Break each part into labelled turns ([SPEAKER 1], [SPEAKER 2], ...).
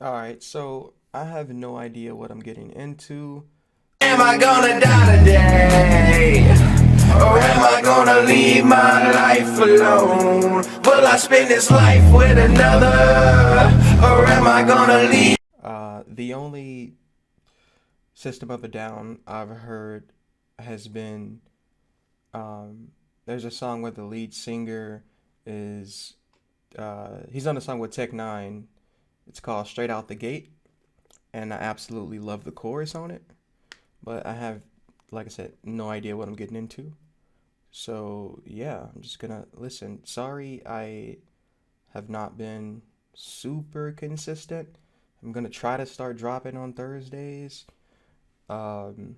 [SPEAKER 1] All right, so I have no idea what I'm getting into.
[SPEAKER 2] Am I gonna die today? Or am I gonna leave my life alone? Will I spend this life with another? Or am I gonna leave?
[SPEAKER 1] The only System of a Down I've heard has been there's a song where the lead singer is he's on a song with Tech Nine. It's called Straight Out the Gate, and I absolutely love the chorus on it. But I have, like I said, no idea what I'm getting into. So yeah, I'm just gonna listen. Sorry, I have not been super consistent. I'm gonna try to start dropping on Thursdays. Um,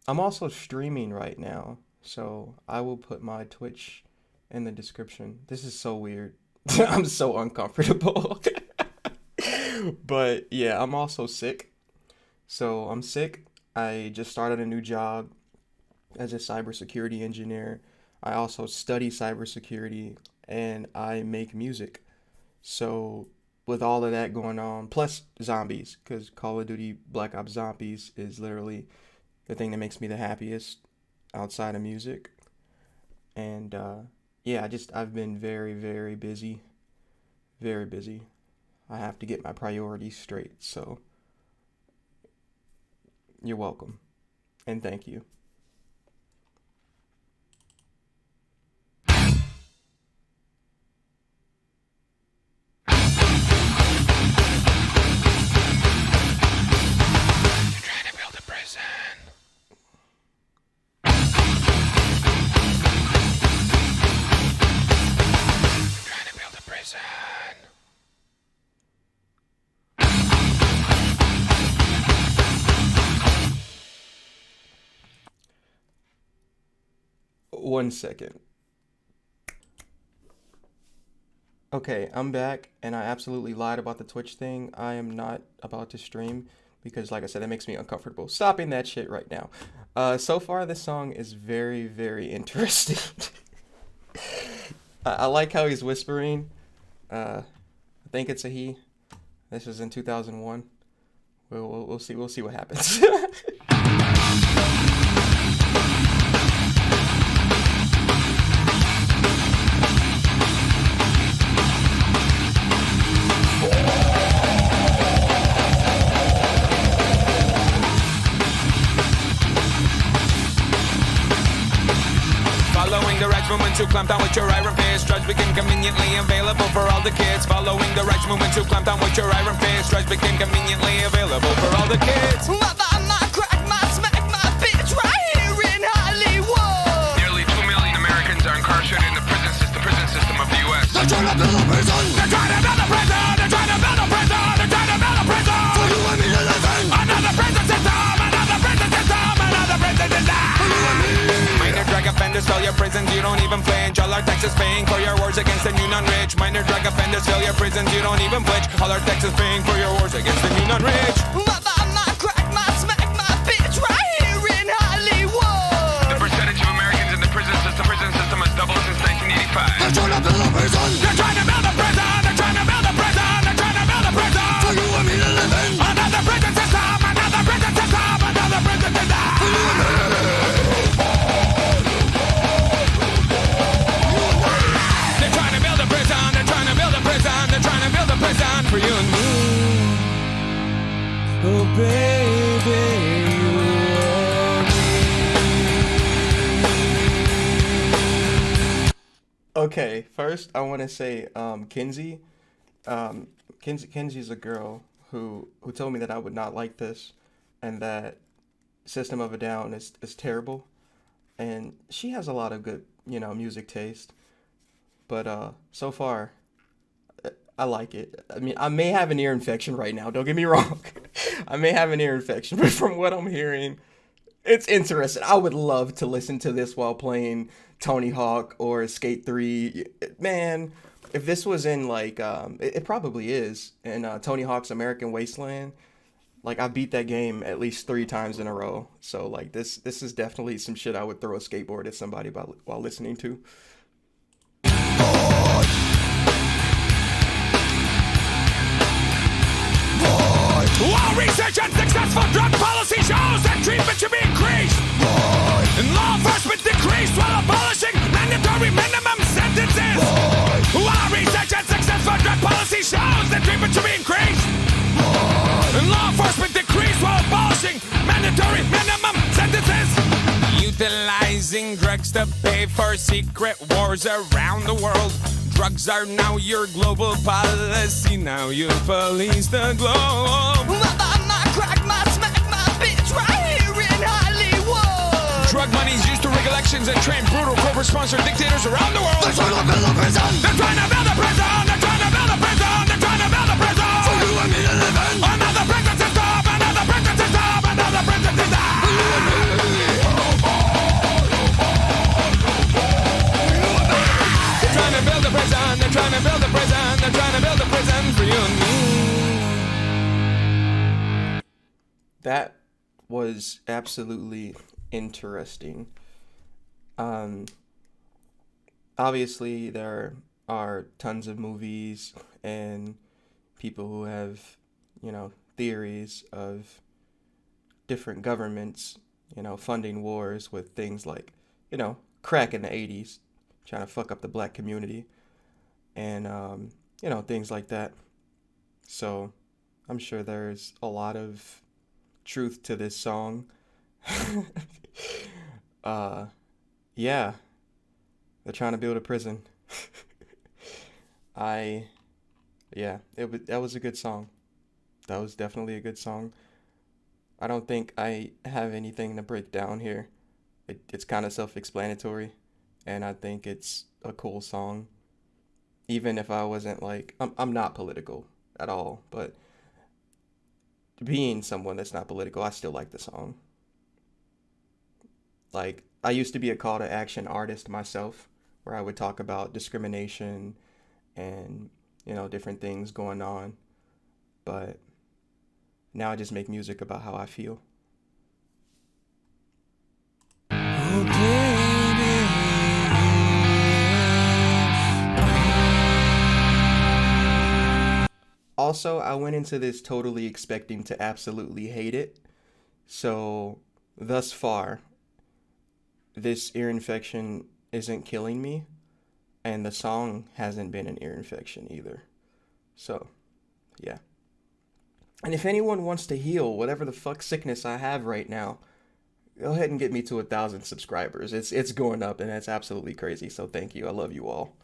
[SPEAKER 1] I'm also streaming right now, so I will put my Twitch in the description. This is so weird. I'm so uncomfortable. But yeah, I'm also sick. So I'm sick. I just started a new job as a cybersecurity engineer. I also study cybersecurity and I make music. So with all of that going on, plus zombies, because Call of Duty Black Ops Zombies is literally the thing that makes me the happiest outside of music. And yeah, I've been very, very busy, very busy. I have to get my priorities straight. So you're welcome, and thank you.
[SPEAKER 2] Trying to build a prison. Trying to build a prison.
[SPEAKER 1] One second. Okay, I'm back, and I absolutely lied about the Twitch thing. I am not about to stream because, like I said, that makes me uncomfortable. Stopping that shit right now. So far, this song is very, very interesting. I like how he's whispering. I think it's a he. This is in 2001. We'll see. We'll see what happens.
[SPEAKER 2] Following the rights movement to clamp down with your iron fist, drugs became conveniently available for all the kids. Following the rights movement to clamp down with your iron fist, drugs became conveniently available for all the kids.
[SPEAKER 3] My crack, my smack, my bitch right here in Hollywood.
[SPEAKER 2] Nearly 2 million Americans are incarcerated in the prison system of the U.S.
[SPEAKER 3] They're trying to build a prison.
[SPEAKER 2] They're trying to build a prison. They're trying to build a prison. They're trying to build a prison.
[SPEAKER 3] For you and me to live in.
[SPEAKER 2] Another prison system. Another prison system. Another prison system.
[SPEAKER 3] For you and me.
[SPEAKER 2] Minor drug offenders fill your prisons, you don't even flinch. All our taxes paying for your wars against the new non-rich. Minor drug offenders fill your prisons, you don't even flinch. All our taxes paying for your wars against the new non-rich.
[SPEAKER 3] My crack, my smack, my bitch right here in Hollywood.
[SPEAKER 2] The percentage of Americans in the prison system has doubled since 1985.
[SPEAKER 3] They're trying to build a prison.
[SPEAKER 2] They're trying to build a prison. They're trying to build a prison. They're trying to build a prison.
[SPEAKER 3] For you and me to live in.
[SPEAKER 2] Another prison system. Another prison system. Another prison system.
[SPEAKER 3] For you and me.
[SPEAKER 2] They're trying to build a prison. They're trying to build a prison. They're trying to build a prison for you and me. Oh baby, you and me.
[SPEAKER 1] Okay, first I want to say, Kinsey, Kenzie's a girl who told me that I would not like this, and that System of a Down is terrible, and she has a lot of good, music taste, but so far, I like it. I mean, I may have an ear infection right now. Don't get me wrong, I may have an ear infection, but from what I'm hearing, it's interesting. I would love to listen to this while playing Tony Hawk or Skate 3. Man, if this was in like it probably is in Tony Hawk's American Wasteland. Like I beat that game at least 3 times in a row. So like this is definitely some shit I would throw a skateboard at somebody while listening to.
[SPEAKER 4] research and successful drug policy shows that treatment should be increased. And law enforcement decreased while abolishing mandatory minimum sentences. While research and successful drug policy shows that treatment should be increased. And law enforcement decreased while abolishing mandatory minimum sentences. Utilizing drugs to pay for secret wars around the world. Drugs are now your global policy. Now you police the globe.
[SPEAKER 3] My crack, my smack, my bitch right here in Hollywood.
[SPEAKER 4] Drug money's used to rig elections and train brutal corporate-sponsored dictators around the world. They're trying to build a prison. They're trying to build a prison. They're trying to build a prison. They're trying to build a prison. For you and me to live in. Another prison system. Another prison system. Another prison system. They're trying to build a prison. They're trying to build a prison. They're trying to build a prison for you and me.
[SPEAKER 1] That was absolutely interesting. Obviously, there are tons of movies and people who have, theories of different governments, funding wars with things like, crack in the 80s, trying to fuck up the black community, and, things like that. So I'm sure there's a lot of truth to this song. Yeah, they're trying to build a prison. That was a good song. That was definitely a good song. I don't think I have anything to break down here. It's kind of self-explanatory, and I think it's a cool song. Even if I wasn't I'm not political at all, but being someone that's not political, I still like the song. I used to be a call to action artist myself, where I would talk about discrimination and, different things going on. But now I just make music about how I feel. Also, I went into this totally expecting to absolutely hate it. So, thus far, this ear infection isn't killing me, and the song hasn't been an ear infection either. So, yeah. And if anyone wants to heal whatever the fuck sickness I have right now, go ahead and get me to 1,000 subscribers. It's going up, and it's absolutely crazy. So thank you. I love you all.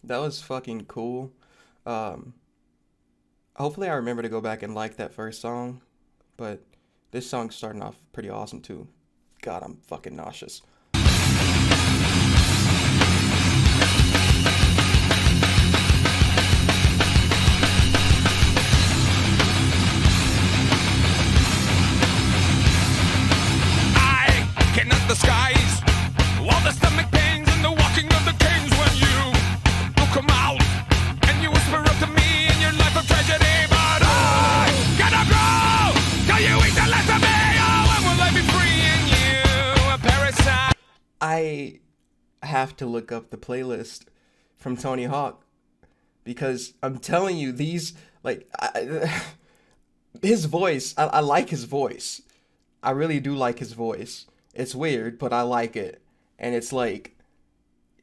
[SPEAKER 1] That was fucking cool. Hopefully I remember to go back and like that first song, but this song's starting off pretty awesome too. God, I'm fucking nauseous.
[SPEAKER 4] I cannot disguise all the stomach pains and the walking of the kings when you come out and you whisper up to me in your life of tragedy. But I gotta grow till you eat the last of me. Oh, when will I be freeing you, a parasite?
[SPEAKER 1] I have to look up the playlist from Tony Hawk, because I'm telling you, these, his voice, I like his voice. I really do like his voice. It's weird, but I like it. And it's you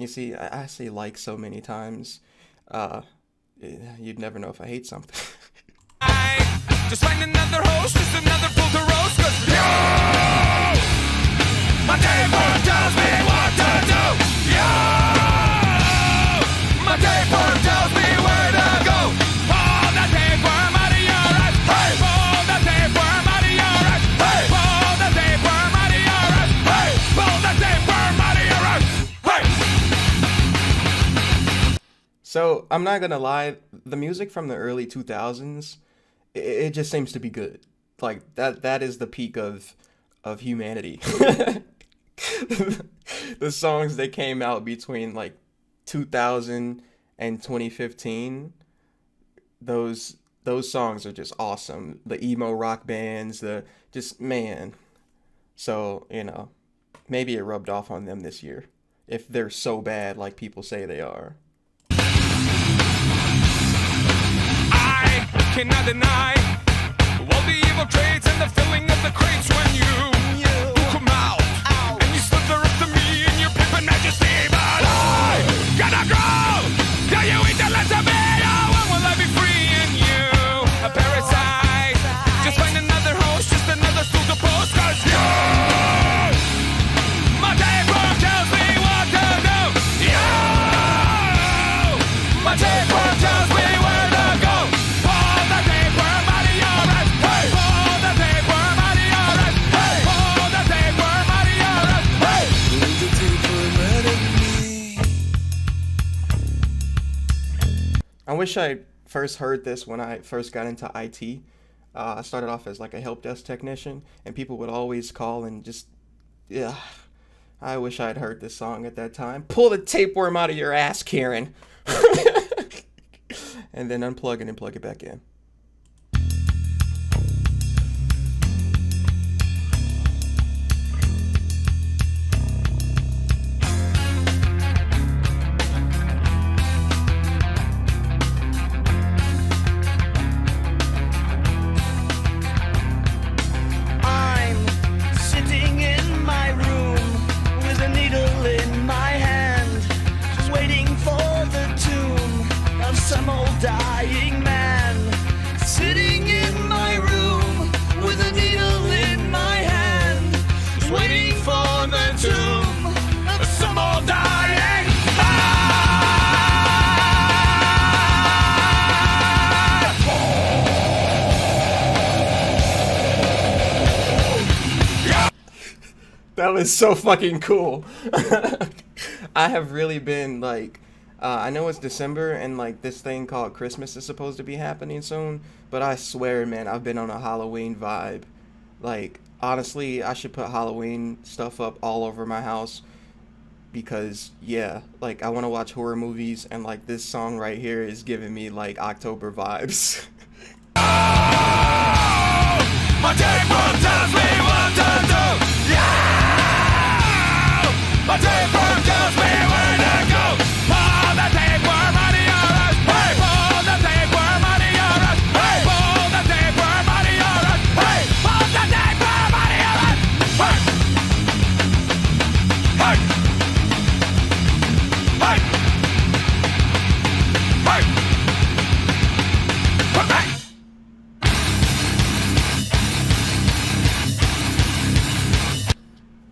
[SPEAKER 1] see, I say so many times. You'd never know if I hate something.
[SPEAKER 4] I just find another host, just another fool to roast, 'cause you, my tapeworm tells me what to do. You, my tapeworm tells me where to go. Pull that tapeworm out of your ass. Hey, pull that tapeworm out of your ass. Hey, pull that tapeworm out of your ass. Hey, pull that tapeworm out of your ass. Hey.
[SPEAKER 1] So, I'm not gonna lie, the music from the early 2000s, it just seems to be good. That is the peak of humanity. The songs that came out between 2000 and 2015, those songs are just awesome. The emo rock bands, the just man. So, maybe it rubbed off on them this year. If they're so bad like people say they are.
[SPEAKER 4] I cannot deny all the evil traits and the filling of the crates when you come out and you slither up to me in your pimpin' majesty. But I gotta go. Yeah, you eat the less of me. Oh, when will I be free and you a parasite? Just find another host, just another stool to post. 'Cause you, my tapeworm tells me what to do. You, my tapeworm tells me where to go. Pull the tapeworm out of your ass. Hey, pull the tapeworm out of your ass. Hey, pull the tapeworm out of your ass. Hey, pull the tapeworm out of me.
[SPEAKER 1] I wish I first heard this when I first got into IT. I started off as like a help desk technician, and people would always call and just, yeah. I wish I'd heard this song at that time. Pull the tapeworm out of your ass, Karen. And then unplug it and plug it back in.
[SPEAKER 3] I'm sitting in my room with a needle in my hand, just waiting for the tomb of some old dying man. Sitting in my room with a needle in my hand, just waiting for the tomb of some old dying man.
[SPEAKER 1] That was so fucking cool. I have really been like, I know it's December and like this thing called Christmas is supposed to be happening soon, but I swear, man, I've been on a Halloween vibe. Like, honestly, I should put Halloween stuff up all over my house because, yeah, like I want to watch horror movies and like this song right here is giving me like October vibes.
[SPEAKER 4] My tapeworm tells me what to do. Yeah! My tapeworm tells me where to go. Pull the tapeworm out of your ass. Hey, pull the tapeworm out of your ass. Hey, pull the tapeworm out of your ass. Hey, pull the tapeworm out of your ass. Hey, hey, hey, hey, hey.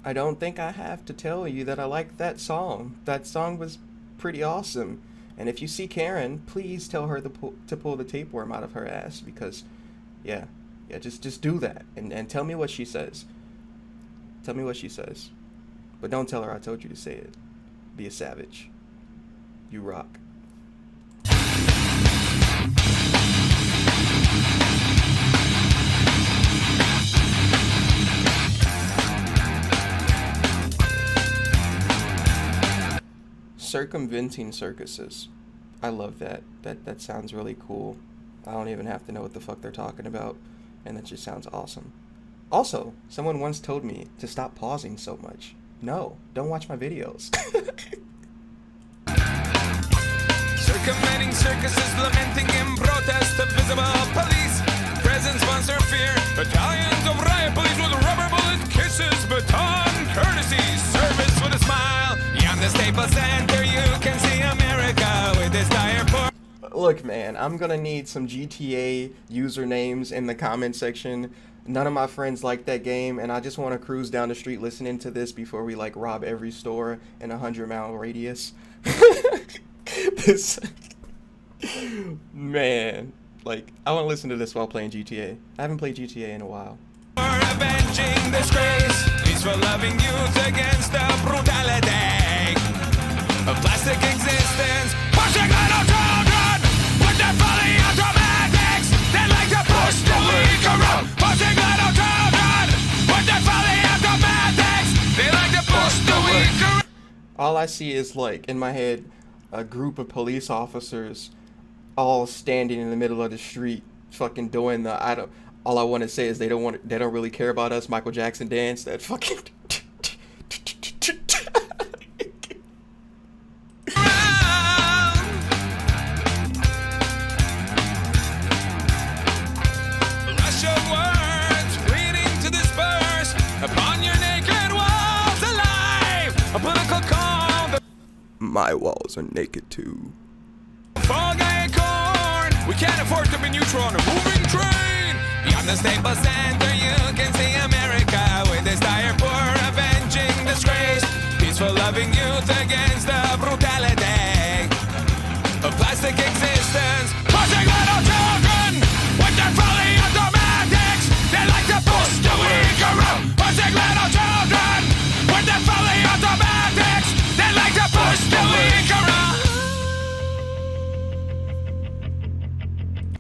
[SPEAKER 1] I don't think I have to tell you that I like that song. That song was pretty awesome. And if you see Karen, please tell her to pull the tapeworm out of her ass because, yeah, just do that and tell me what she says. Tell me what she says. But don't tell her I told you to say it. Be a savage. You rock. Circumventing circuses. I love that. That sounds really cool. I don't even have to know what the fuck they're talking about, and that just sounds awesome. Also, someone once told me to stop pausing so much. No, don't watch my videos.
[SPEAKER 4] Circumventing circuses, lamenting in protest of visible police. Presence sponsor fear. Battalions of riot police with rubber bullet kisses. Baton courtesy, service with a smile. Beyond the Staples Center, you can see America with this dire poor.
[SPEAKER 1] Look, man, I'm gonna need some GTA usernames in the comment section. None of my friends like that game, and I just want to cruise down the street listening to this before we like rob every store in a 100-mile radius. This, man, like I want to listen to this while playing GTA. I haven't played GTA in a while.
[SPEAKER 4] Avenging disgrace, peaceful loving youth against the brutality of plastic existence. Pushing little children with their folly automatics. They like to push the weak around. Pushing little children with their folly automatics. They like to push the weak around.
[SPEAKER 1] All I see is like in my head a group of police officers all standing in the middle of the street, fucking doing the I don't. All I want to say is they don't really care about us. Michael Jackson dance. That fucking.
[SPEAKER 4] Rush of words waiting to disperse upon your naked walls alive. A political call.
[SPEAKER 1] My walls are naked too.
[SPEAKER 4] Fog acorn. We can't afford to be neutral on a moving train. Beyond the Staples Center, you can see America with its dire poor avenging disgrace. Peaceful loving youth against the brutality of plastic existence. Pushing little children with their fully automatics. They like to push the weak around. Pushing little children with their fully automatics. They like to push the weak around.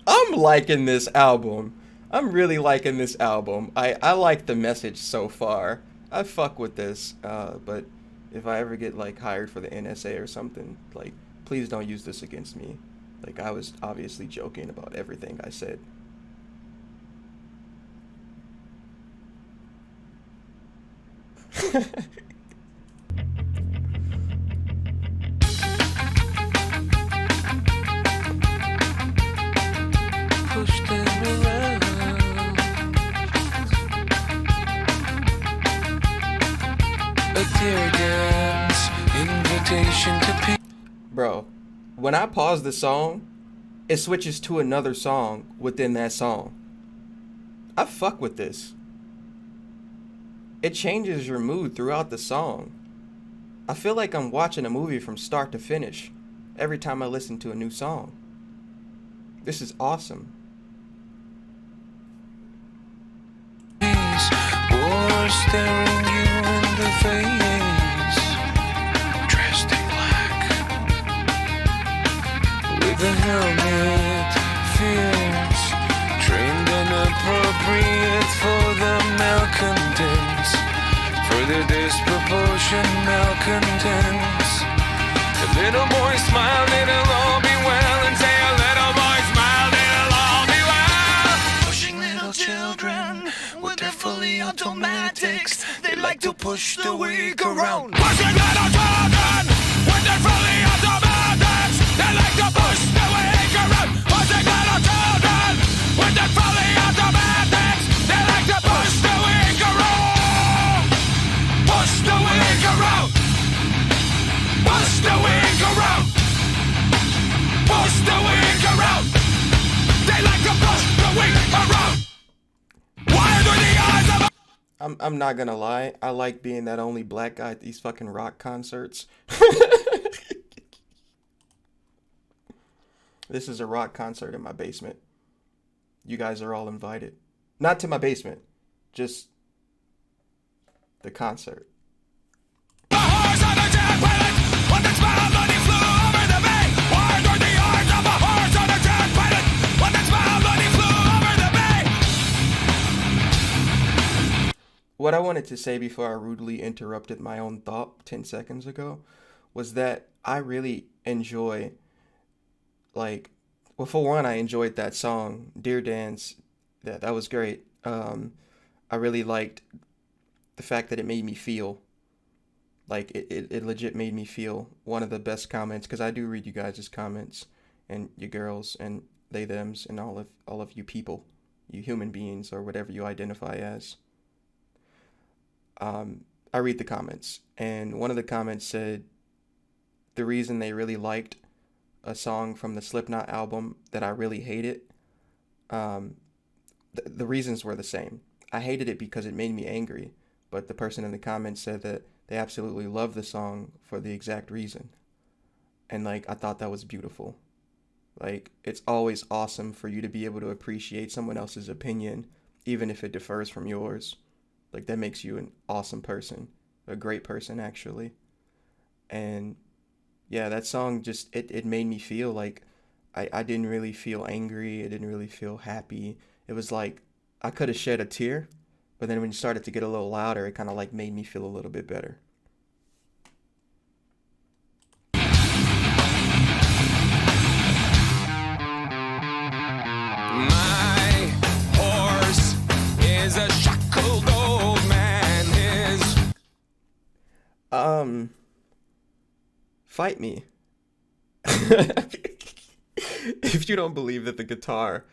[SPEAKER 1] I'm liking this album. I'm really liking this album. I like the message so far. I fuck with this. But if I ever get like hired for the NSA or something, like please don't use this against me. Like I was obviously joking about everything I said.
[SPEAKER 3] Push them around. A tear gas, invitation to peace.
[SPEAKER 1] Bro, when I pause the song, it switches to another song within that song. I fuck with this. It changes your mood throughout the song. I feel like I'm watching a movie from start to finish every time I listen to a new song. This is awesome.
[SPEAKER 3] Or staring you in the face, dressed in black, with a helmet, fierce, trained and appropriate for the malcontents, for the disproportionate malcontents. The little boy smiled, it'll all be well, and say a little boy smiled, it'll all be well. Pushing little children with their fully automatics, they like to push the weak around.
[SPEAKER 4] Pushing little children with their fully automatics. They like to push the weak around. Pushing little children with their fully automatics. They like to push the weak around. Push the weak around. Push the weak around. Push the weak around. They like to push the weak around. Why do the eyes of
[SPEAKER 1] I'm not gonna lie, I like being that only black guy at these fucking rock concerts. This is a rock concert in my basement. You guys are all invited. Not to my basement, just the concert.
[SPEAKER 4] a horse on a jet pilot? When the smile money flew over the bay. Why do the eyes of a horse on a jet pilot? When the smile money flew over the bay.
[SPEAKER 1] What I wanted to say before I rudely interrupted my own thought 10 seconds ago was that I really enjoy, like, well, for one, I enjoyed that song, Dear Dance. That was great. I really liked the fact that it made me feel. Like, it legit made me feel. One of the best comments, because I do read you guys' comments, and your girls, and they, thems, and all of you people, you human beings, or whatever you identify as. I read the comments, and one of the comments said the reason they really liked a song from the Slipknot album that I really hated, the reasons were the same. I hated it because it made me angry, but the person in the comments said that they absolutely loved the song for the exact reason. And like, I thought that was beautiful. Like, it's always awesome for you to be able to appreciate someone else's opinion, even if it differs from yours. Like, that makes you an awesome person, a great person, actually. And yeah, that song just, it made me feel like I didn't really feel angry. I didn't really feel happy. It was like I could have shed a tear, but then when it started to get a little louder, it kind of like made me feel a little bit better. Um, fight me. If you don't believe that the guitar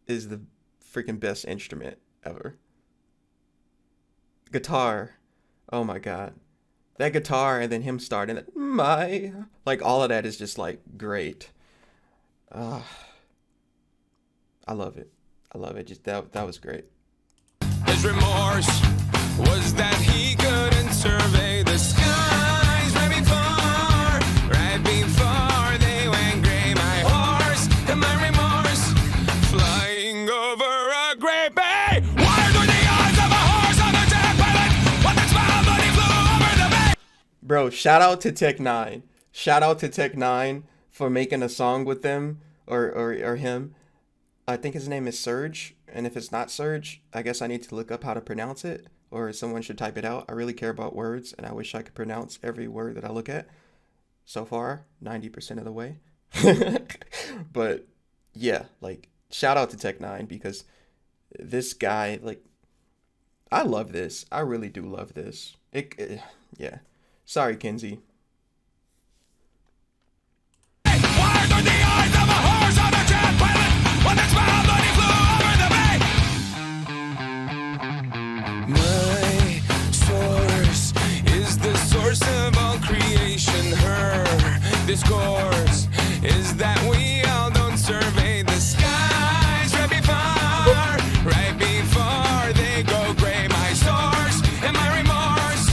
[SPEAKER 1] is the freaking best instrument ever. Guitar. Oh my god. That guitar and then him starting it. My. Like, all of that is just, like, great. Uh, I love it. I love it. Just that was great.
[SPEAKER 4] His remorse was that he couldn't survey the skies right before they went gray. My horse and my remorse flying over a gray bay. Wired were the eyes of a horse on a jet pilot. What the smile when he flew over the bay.
[SPEAKER 1] Bro, shout out to Tech Nine. Shout out to Tech Nine for making a song with them or him. I think his name is Surge, and if it's not Surge, I guess I need to look up how to pronounce it, or someone should type it out. I really care about words, and I wish I could pronounce every word that I look at. So far, 90% of the way. But yeah, like, shout out to Tech Nine, because this guy, like, I love this. I really do love this. Yeah. Sorry, Kinsey.
[SPEAKER 4] Wired were the eyes of a horse on a jet pilot. What the smile when he flew over the bay. My source is the source of all creation. Her discourse is that we all don't survey the skies right before they go gray. My source and my remorse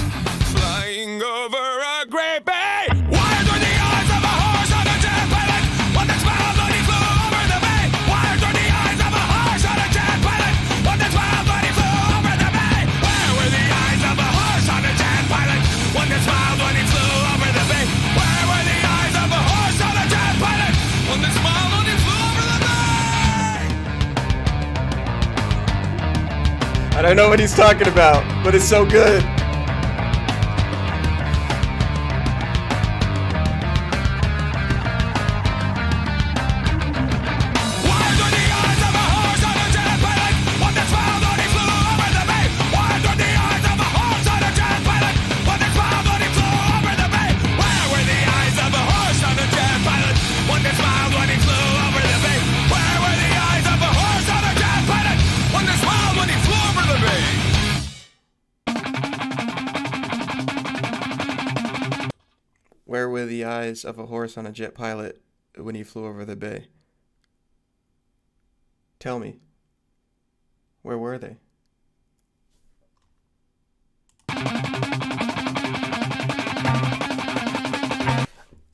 [SPEAKER 4] flying over a gray bay. Wired were the eyes of a horse on a jet pilot. What the smile when he flew over the bay. Wired were the eyes of a horse on a jet pilot. What the smile when he flew over the bay. Where were the eyes of a horse on a jet pilot? When the smile when he flew over the bay. Where were the eyes of a horse on a jet pilot? When the smile when he flew over the bay.
[SPEAKER 1] I don't know what he's talking about, but it's so good.
[SPEAKER 4] Wired were the eyes of a horse on a jet pilot. When the smile when he flew over the bay. Wired were the eyes of a horse on a jet pilot. When the smile when he flew over the bay. Where were the eyes of a horse on a jet pilot? When the smile when he flew over the bay. Where were the eyes of a horse on a jet pilot? When the smile when he flew over the bay.
[SPEAKER 1] Where were the eyes of a horse on a jet pilot when he flew over the bay? Tell me. Where were they?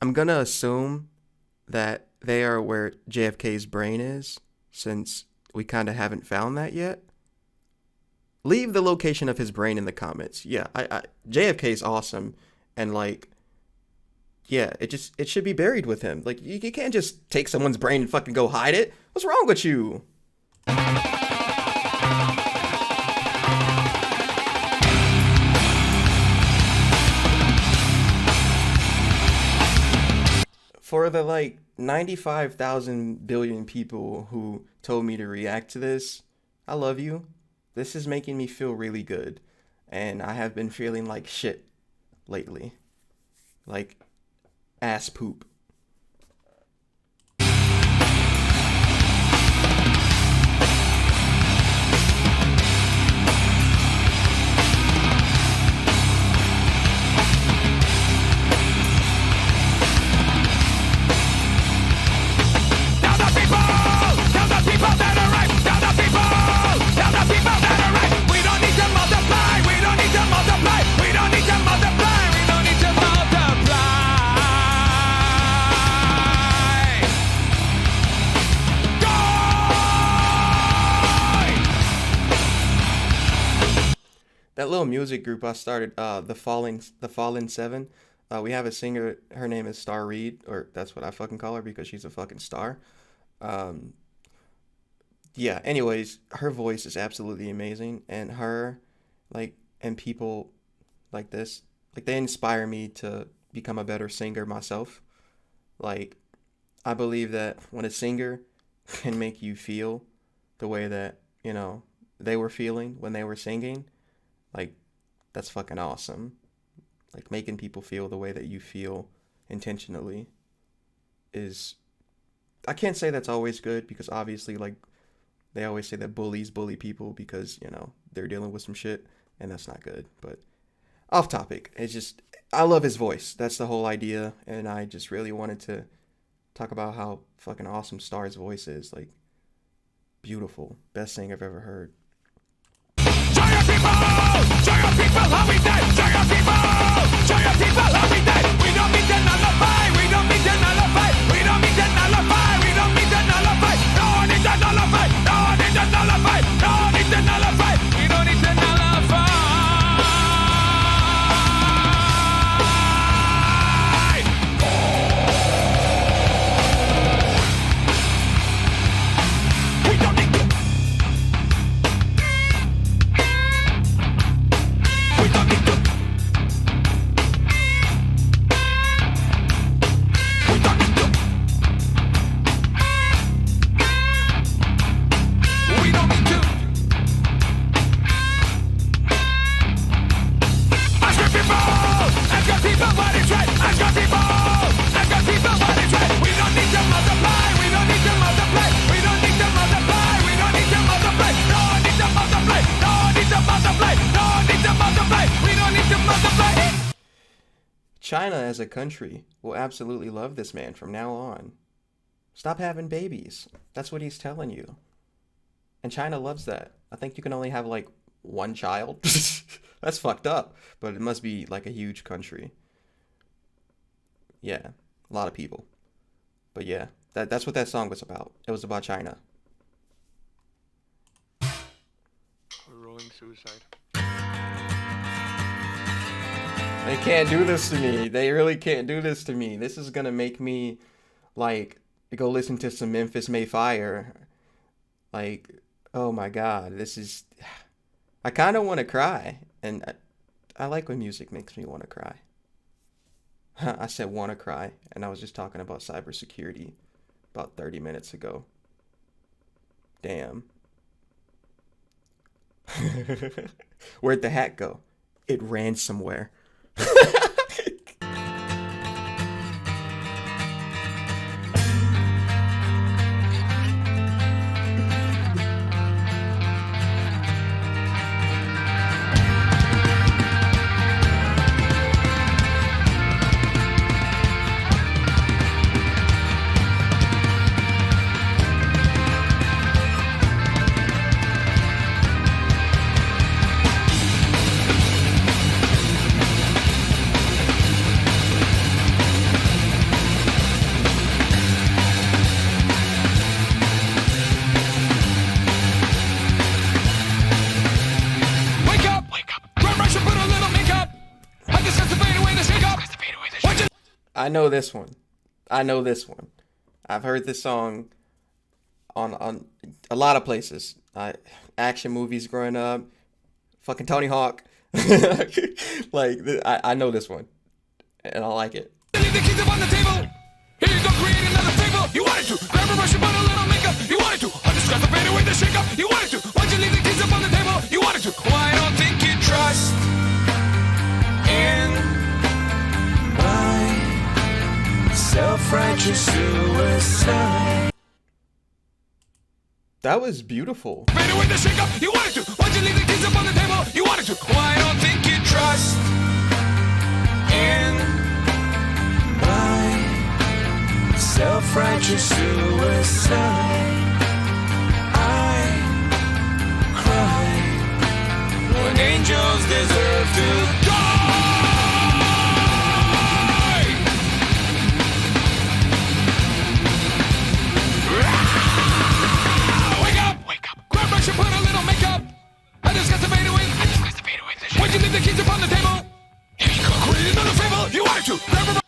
[SPEAKER 1] I'm gonna assume that they are where JFK's brain is, since we kind of haven't found that yet. Leave the location of his brain in the comments. Yeah, JFK's awesome, and like, yeah, it should be buried with him. Like, you can't just take someone's brain and fucking go hide it. What's wrong with you? For the, like, 95,000 billion people who told me to react to this, I love you. This is making me feel really good. And I have been feeling like shit lately. Like, ass poop. That little music group I started, the Fallen Seven. We have a singer. Her name is Star Reid, or that's what I fucking call her because she's a fucking star. Yeah. Anyways, her voice is absolutely amazing, and her, like, and people like this, like, they inspire me to become a better singer myself. Like, I believe that when a singer can make you feel the way that, you know, they were feeling when they were singing, like, that's fucking awesome. like making people feel the way that you feel intentionally is, I can't say that's always good, because obviously, like, they always say that bullies bully people because, you know, they're dealing with some shit, and that's not good. But off topic, it's just, I love his voice. That's the whole idea, and I just really wanted to talk about how fucking awesome Starr's voice is. Like, beautiful. Best thing I've ever heard.
[SPEAKER 4] Show your people how we die. Show your people how we die. We don't need to nullify. We don't need to nullify. We don't need to nullify. We don't need to nullify. No need to nullify. No need to nullify. No need to nullify. We don't need to nullify. We don't need to. We don't need to. We don't need to. We don't need to. Ask your people what is right. Ask your people what is right. We don't need to multiply. We don't need to multiply. We don't need to multiply. We don't need to multiply. No need to multiply. No need to multiply. No need to multiply. We don't need to multiply.
[SPEAKER 1] China as a country will absolutely love this man from now on. Stop having babies. That's what he's telling you. And China loves that. I think you can only have like one child. That's fucked up. But it must be like a huge country. Yeah, a lot of people. But yeah, that's what that song was about. It was about China.
[SPEAKER 5] We're rolling suicide.
[SPEAKER 1] They can't do this to me. They really can't do this to me. This is gonna make me, like, go listen to some Memphis May Fire. Like, oh my god, this is... I kind of want to cry. And I like when music makes me want to cry. I said want to cry, and I was just talking about cybersecurity about 30 minutes ago. Damn. Where'd the hat go? It ran somewhere. I know this one. I've heard this song on a lot of places. Action movies growing up. Fucking Tony Hawk. Like, I know this one. And I like it.
[SPEAKER 4] Leave the keys up on the table. Here you go, create another table. You wanted to grab a brush and put a little makeup. You wanted to undiscuss the fade away the shake up. You wanted to. Why'd you leave the keys up on the table? You wanted to. Well, I don't think you trust in my self-righteous suicide.
[SPEAKER 1] That was beautiful.
[SPEAKER 4] Fade away the shake up. You wanted to. Why'd you leave the keys up on the table? You wanted to. Well, I don't think you trust in my self-righteous suicide. I cry when angels deserve to die. Wake up! Grab brush and put a little makeup. I just got to fade away. Why'd you leave the keys upon the table? Here you go, create another fable. You wanted to. Grab a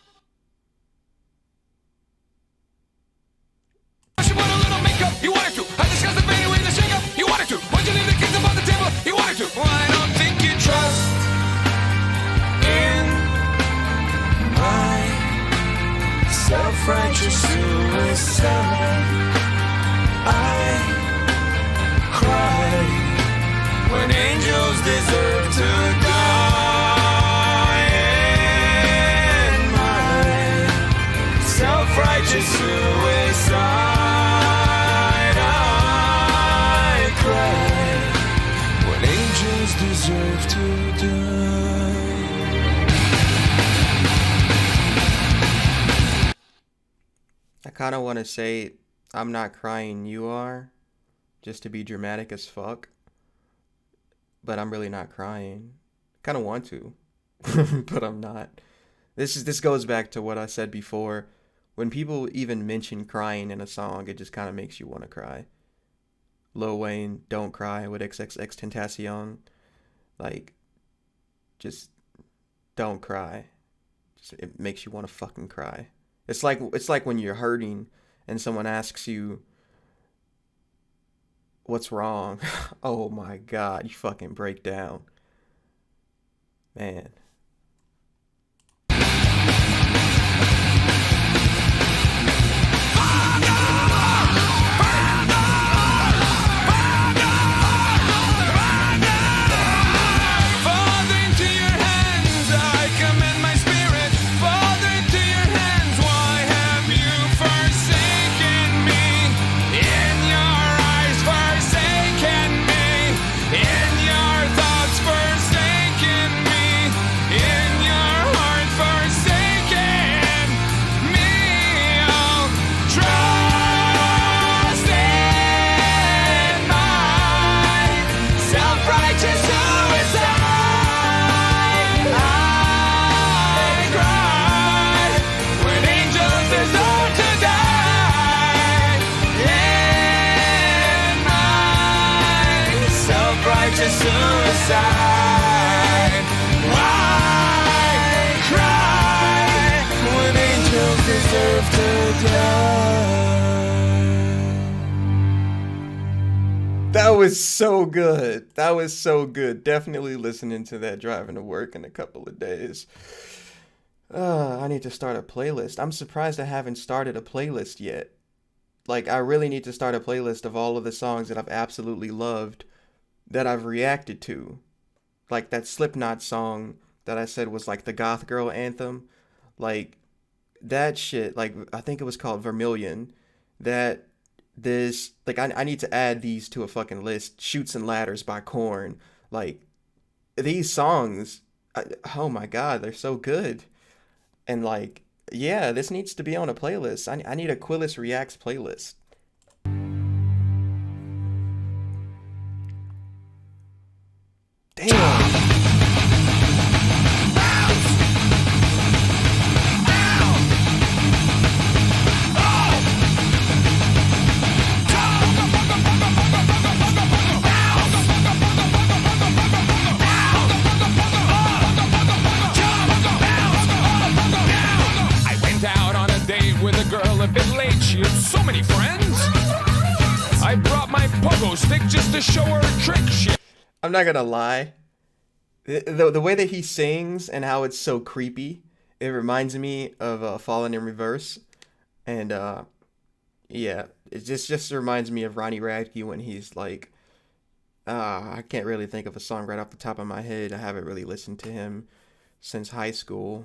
[SPEAKER 4] brush and put a little makeup. You wanted to. I just got to fade away the shake up. You wanted to. Why'd you leave the keys upon the table? You wanted to. Well, I don't think you trust in my self-righteous suicide. I cry when angels deserve to die.
[SPEAKER 1] kind of want to say I'm not crying, you are, just to be dramatic as fuck, but I'm really not crying. Kind of want to, but I'm not. This goes back to what I said before. When people even mention crying in a song, it just kind of makes you want to cry. Lil Wayne, Don't Cry with XXXTentacion. Like, just don't cry. Just, it makes you want to fucking cry. It's like when you're hurting and someone asks you, what's wrong? Oh my God, you fucking break down. Man.
[SPEAKER 2] Suicide. Why cry when angels deserve to die?
[SPEAKER 1] That was so good. That was so good. Definitely listening to that driving to work in a couple of days. I need to start a playlist. I'm surprised I haven't started a playlist yet. Like, I really need to start a playlist of all of the songs that I've absolutely loved that I've reacted to. Like that Slipknot song that I said was like the goth girl anthem. Like that shit, like I think it was called Vermilion. That this, like I need to add these to a fucking list. Shoots and Ladders by Korn. Like these songs, oh my God, they're so good. And like, yeah, this needs to be on a playlist. I need a Quillis Reacts playlist. Damn.
[SPEAKER 4] I went out on a date with a girl a bit late. She had so many friends. I brought my pogo stick just to show her a trick.
[SPEAKER 1] I'm not gonna lie. The way that he sings and how it's so creepy, it reminds me of Fallen in Reverse. And yeah, it just reminds me of Ronnie Radke when he's like, I can't really think of a song right off the top of my head. I haven't really listened to him since high school.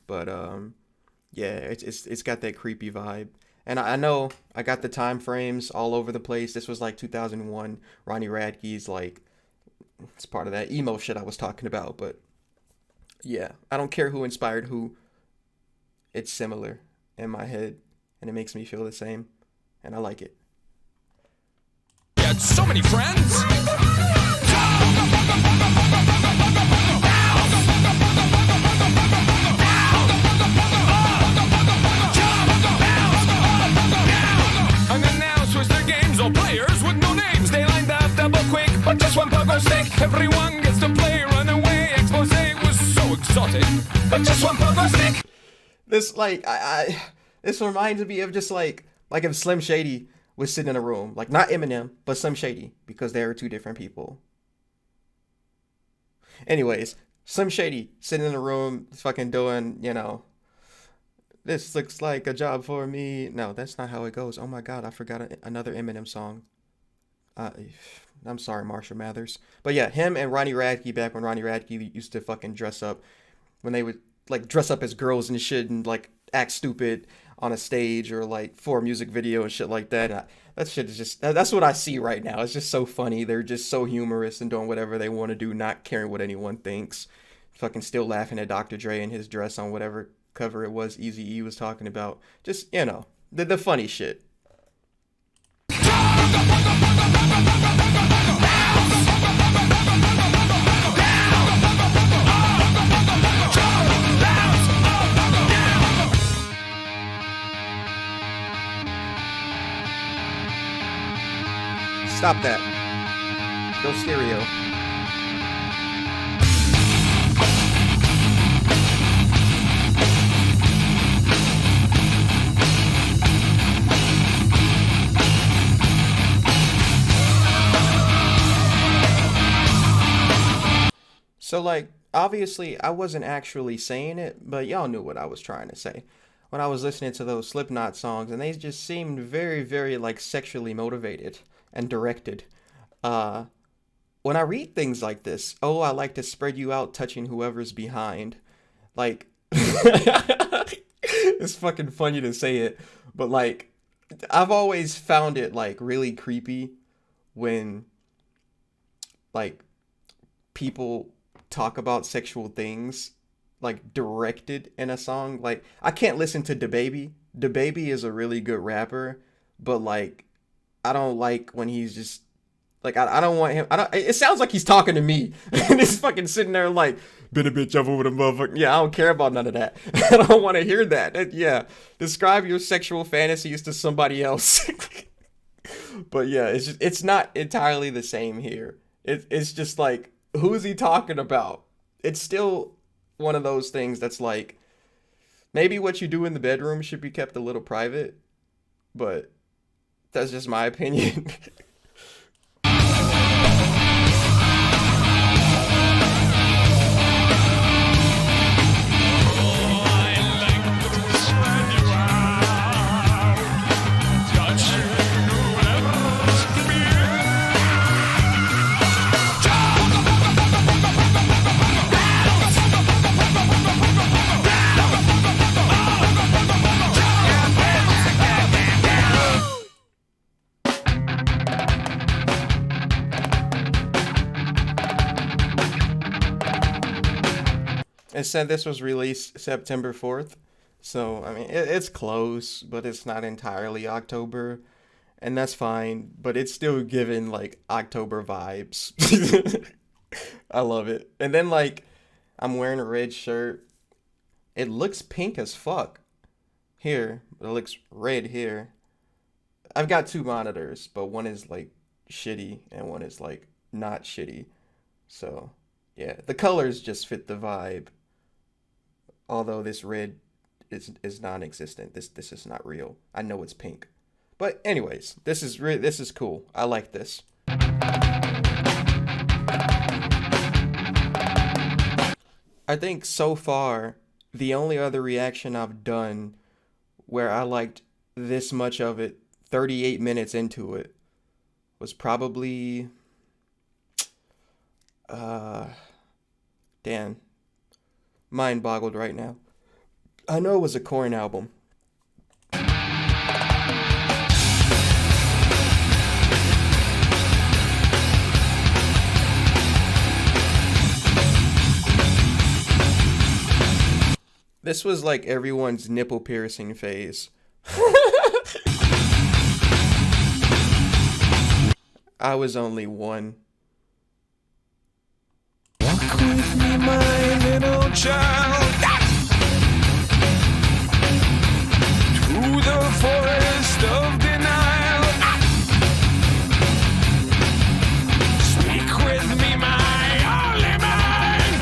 [SPEAKER 1] But yeah, it's got that creepy vibe. And I know I got the time frames all over the place. This was like 2001. Ronnie Radke's like, it's part of that emo shit I was talking about. But yeah, I don't care who inspired who. It's similar in my head, and it makes me feel the same, and I like it.
[SPEAKER 4] She had so many friends. Unannounced was their games, all players with no names. They lined up double quick, but just one pogo stick. Everyone gets to play, run away. Expose was so exotic, but just one pogo stick.
[SPEAKER 1] This like this reminds me of just like if Slim Shady was sitting in a room, like not Eminem, but Slim Shady, because they are two different people. Anyways, Slim Shady sitting in a room, fucking doing, this looks like a job for me. No, that's not how it goes. Oh my God, I forgot another Eminem song. I'm sorry, Marshall Mathers. But yeah, him and Ronnie Radke, back when Ronnie Radke used to fucking dress up, when they would like dress up as girls and shit and like act stupid on a stage or like for a music video and shit like that. That shit is just, that's what I see right now. It's just so funny. They're just so humorous and doing whatever they want to do, not caring what anyone thinks. Fucking still laughing at Dr. Dre and his dress on whatever cover it was Eazy-E was talking about. Just, The funny shit. Stop that. Go stereo. So, like, obviously, I wasn't actually saying it, but y'all knew what I was trying to say when I was listening to those Slipknot songs, and they just seemed very, very, like, sexually motivated and directed. When I read things like this, oh, I like to spread you out, touching whoever's behind. Like, it's fucking funny to say it, but, like, I've always found it, like, really creepy when, like, people talk about sexual things, like, directed in a song. Like, I can't listen to DaBaby. DaBaby is a really good rapper, but, like, I don't like when he's just, like, I don't want him, it sounds like he's talking to me, and he's fucking sitting there like, been a bitch up over the motherfucker. Yeah, I don't care about none of that. I don't want to hear that. Yeah, describe your sexual fantasies to somebody else. But yeah, it's not entirely the same here. It's just like, who is he talking about? It's still one of those things that's like, maybe what you do in the bedroom should be kept a little private, but that's just my opinion. It said this was released September 4th. So, I mean, it's close, but it's not entirely October. And that's fine. But it's still giving, like, October vibes. I love it. And then, like, I'm wearing a red shirt. It looks pink as fuck here. But it looks red here. I've got two monitors, but one is, like, shitty. And one is, like, not shitty. So, yeah. The colors just fit the vibe. Although this red is non-existent. This is not real. I know it's pink. But anyways, this is cool. I like this. I think so far the only other reaction I've done where I liked this much of it 38 minutes into it was probably damn. Mind boggled right now. I know it was a Korn album. This was like everyone's nipple piercing phase. I was only one.
[SPEAKER 4] Walk with me, my little child, to the forest of denial. Speak with me, my only man.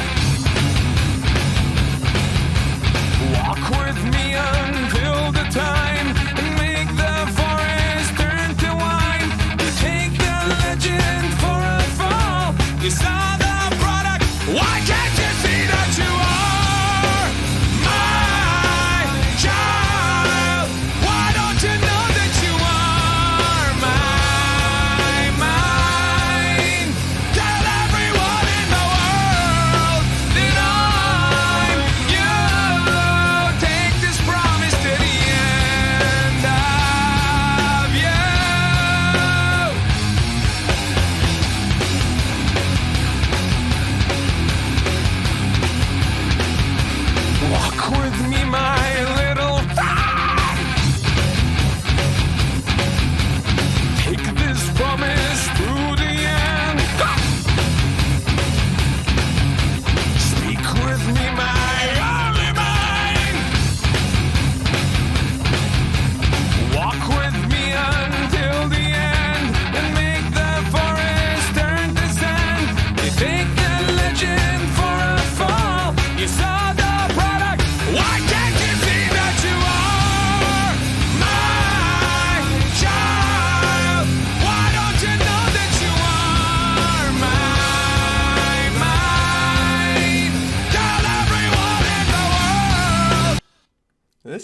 [SPEAKER 4] Walk with me until the time and make the forest turn to wine. You take the legend for a fall. You saw the product. Why can't you see that you are my child? Why don't you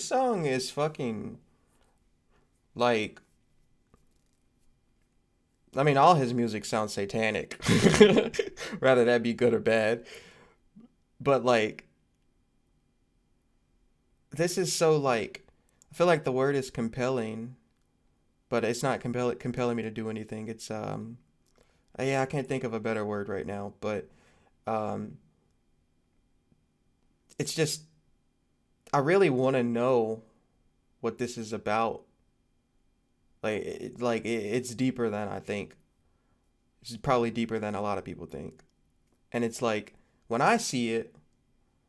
[SPEAKER 1] this song is fucking like, I mean, all his music sounds satanic. Rather that be good or bad. But like, this is so like, I feel like the word is compelling, but it's not compelling me to do anything. It's yeah, I can't think of a better word right now, but it's just, I really want to know what this is about. It's deeper than I think. It's probably deeper than a lot of people think. And it's like, when I see it,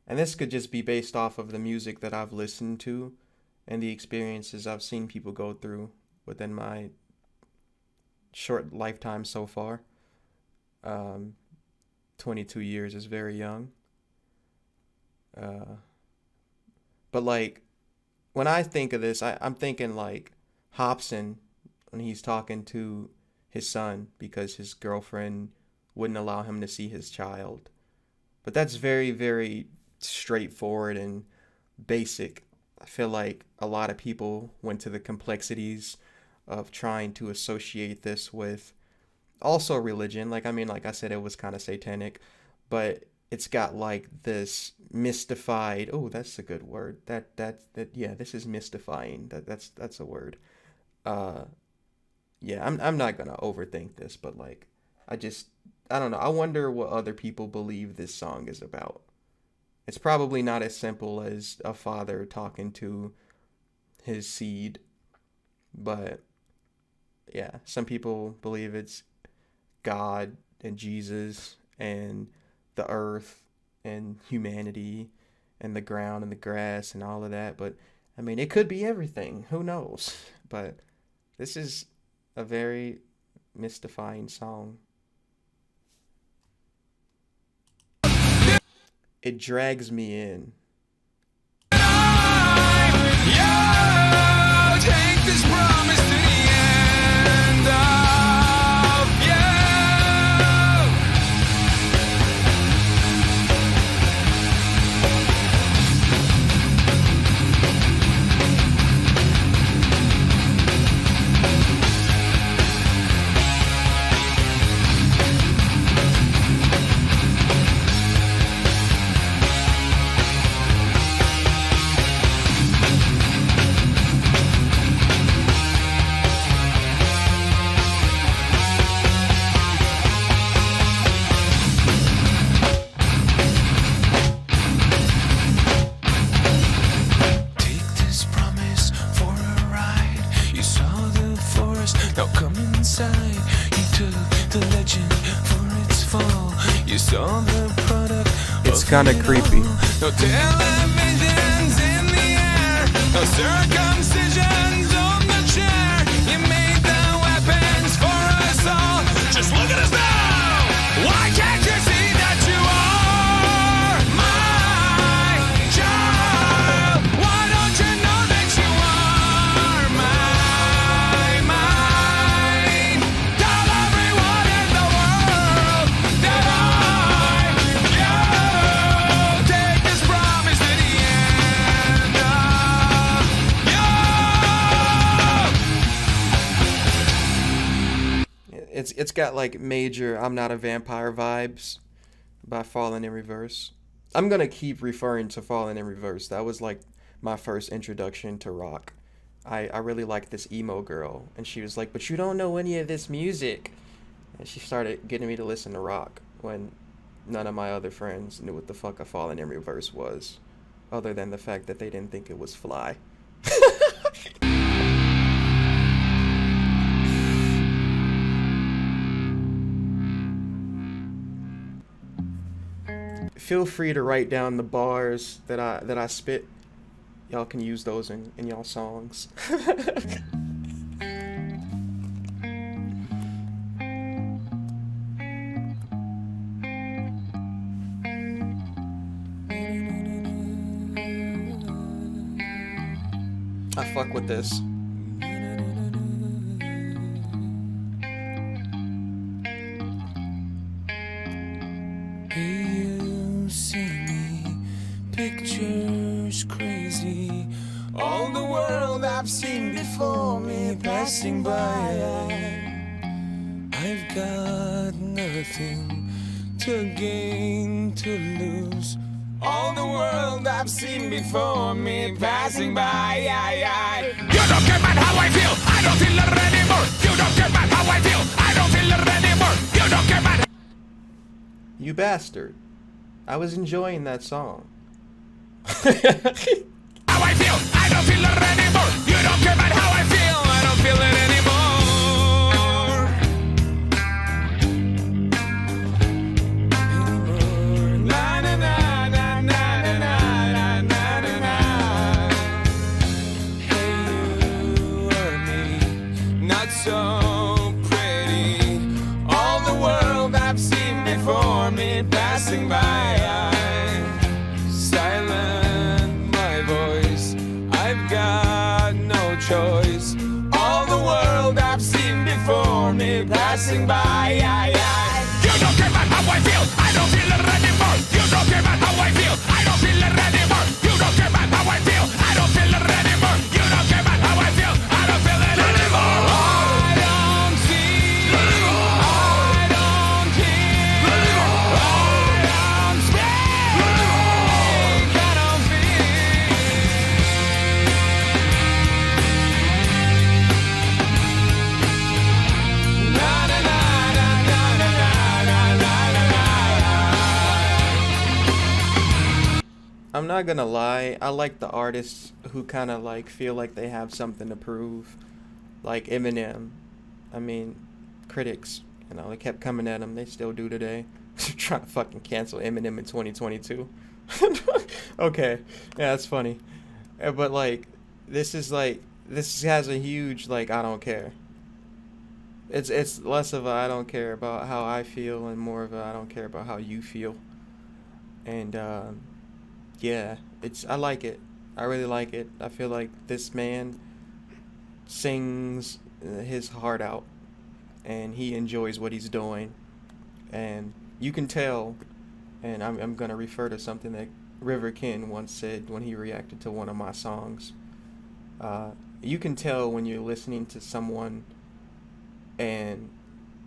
[SPEAKER 1] and this could just be based off of the music that I've listened to and the experiences I've seen people go through within my short lifetime so far. 22 years is very young. But like, when I think of this, I'm thinking like Hobson when he's talking to his son because his girlfriend wouldn't allow him to see his child. But that's very, very straightforward and basic. I feel like a lot of people went to the complexities of trying to associate this with also religion. Like, I mean, like I said, it was kind of satanic, but it's got like this mystified, oh, that's a good word. That yeah, this is mystifying. That's a word. Yeah, I'm not gonna overthink this, but like, I don't know. I wonder what other people believe this song is about. It's probably not as simple as a father talking to his seed, but yeah, some people believe it's God and Jesus and the earth and humanity and the ground and the grass and all of that. But I mean, it could be everything. Who knows? But this is a very mystifying song. It drags me in.
[SPEAKER 4] Take this promise to the end of you. Now come inside. You took the legend for its fall. You saw the product.
[SPEAKER 1] It's kind of creepy.
[SPEAKER 4] No televisions in the air. No circumcisions on the chair. You made the weapons for us all. Just look at us now. Why can't you see that you are my child? Why don't you know that you are mine? Tell everyone in the world that you take this promise to the end of you.
[SPEAKER 1] It's got like major I'm Not a Vampire vibes by Falling in Reverse. I'm gonna keep referring to Falling in Reverse. That was like my first introduction to rock. I really liked this emo girl, and she was like, but you don't know any of this music. And she started getting me to listen to rock when none of my other friends knew what the fuck a Falling in Reverse was, other than the fact that they didn't think it was fly. Feel free to write down the bars that I spit. Y'all can use those in y'all songs. I fuck with this.
[SPEAKER 4] Hey, you see me, pictures crazy.
[SPEAKER 2] I've seen before me passing by. I've got nothing to gain, to lose. All the world I've seen before me passing by.
[SPEAKER 4] You don't care about how I feel, I don't feel it anymore. You don't care about how I feel, I don't feel it anymore. You don't care about
[SPEAKER 1] You bastard. I was enjoying that song.
[SPEAKER 4] how I feel, I don't feel it anymore. You don't care about how I feel, I don't feel it anymore.
[SPEAKER 2] Na na na na na na na na na na. Hey, you or me, not so pretty. All the world I've seen before me passing by. Silent my voice, I've got no choice. All the world I've seen before me passing by.
[SPEAKER 4] You don't care about how I feel, I don't feel it anymore. You don't care about how I feel, I don't feel it anymore. You don't care about how I feel, I don't feel it anymore. You don't care about how I feel, I don't feel it anymore.
[SPEAKER 2] I don't see, I don't hear, I don't speak, I don't feel. Na na na na na na na na na na.
[SPEAKER 1] I'm not gonna lie, I like the artists who kind of like feel like they have something to prove. Like Eminem. I mean, critics, you know, they kept coming at him, they still do today. Trying to fucking cancel Eminem in 2022. Okay, yeah, that's funny. But like, this has a huge, like, I don't care. It's less of a I don't care about how I feel and more of a I don't care about how you feel. And yeah, I like it. I really like it. I feel like this man sings his heart out and he enjoys what he's doing. And you can tell, and I'm going to refer to something that River Ken once said when he reacted to one of my songs. You can tell when you're listening to someone and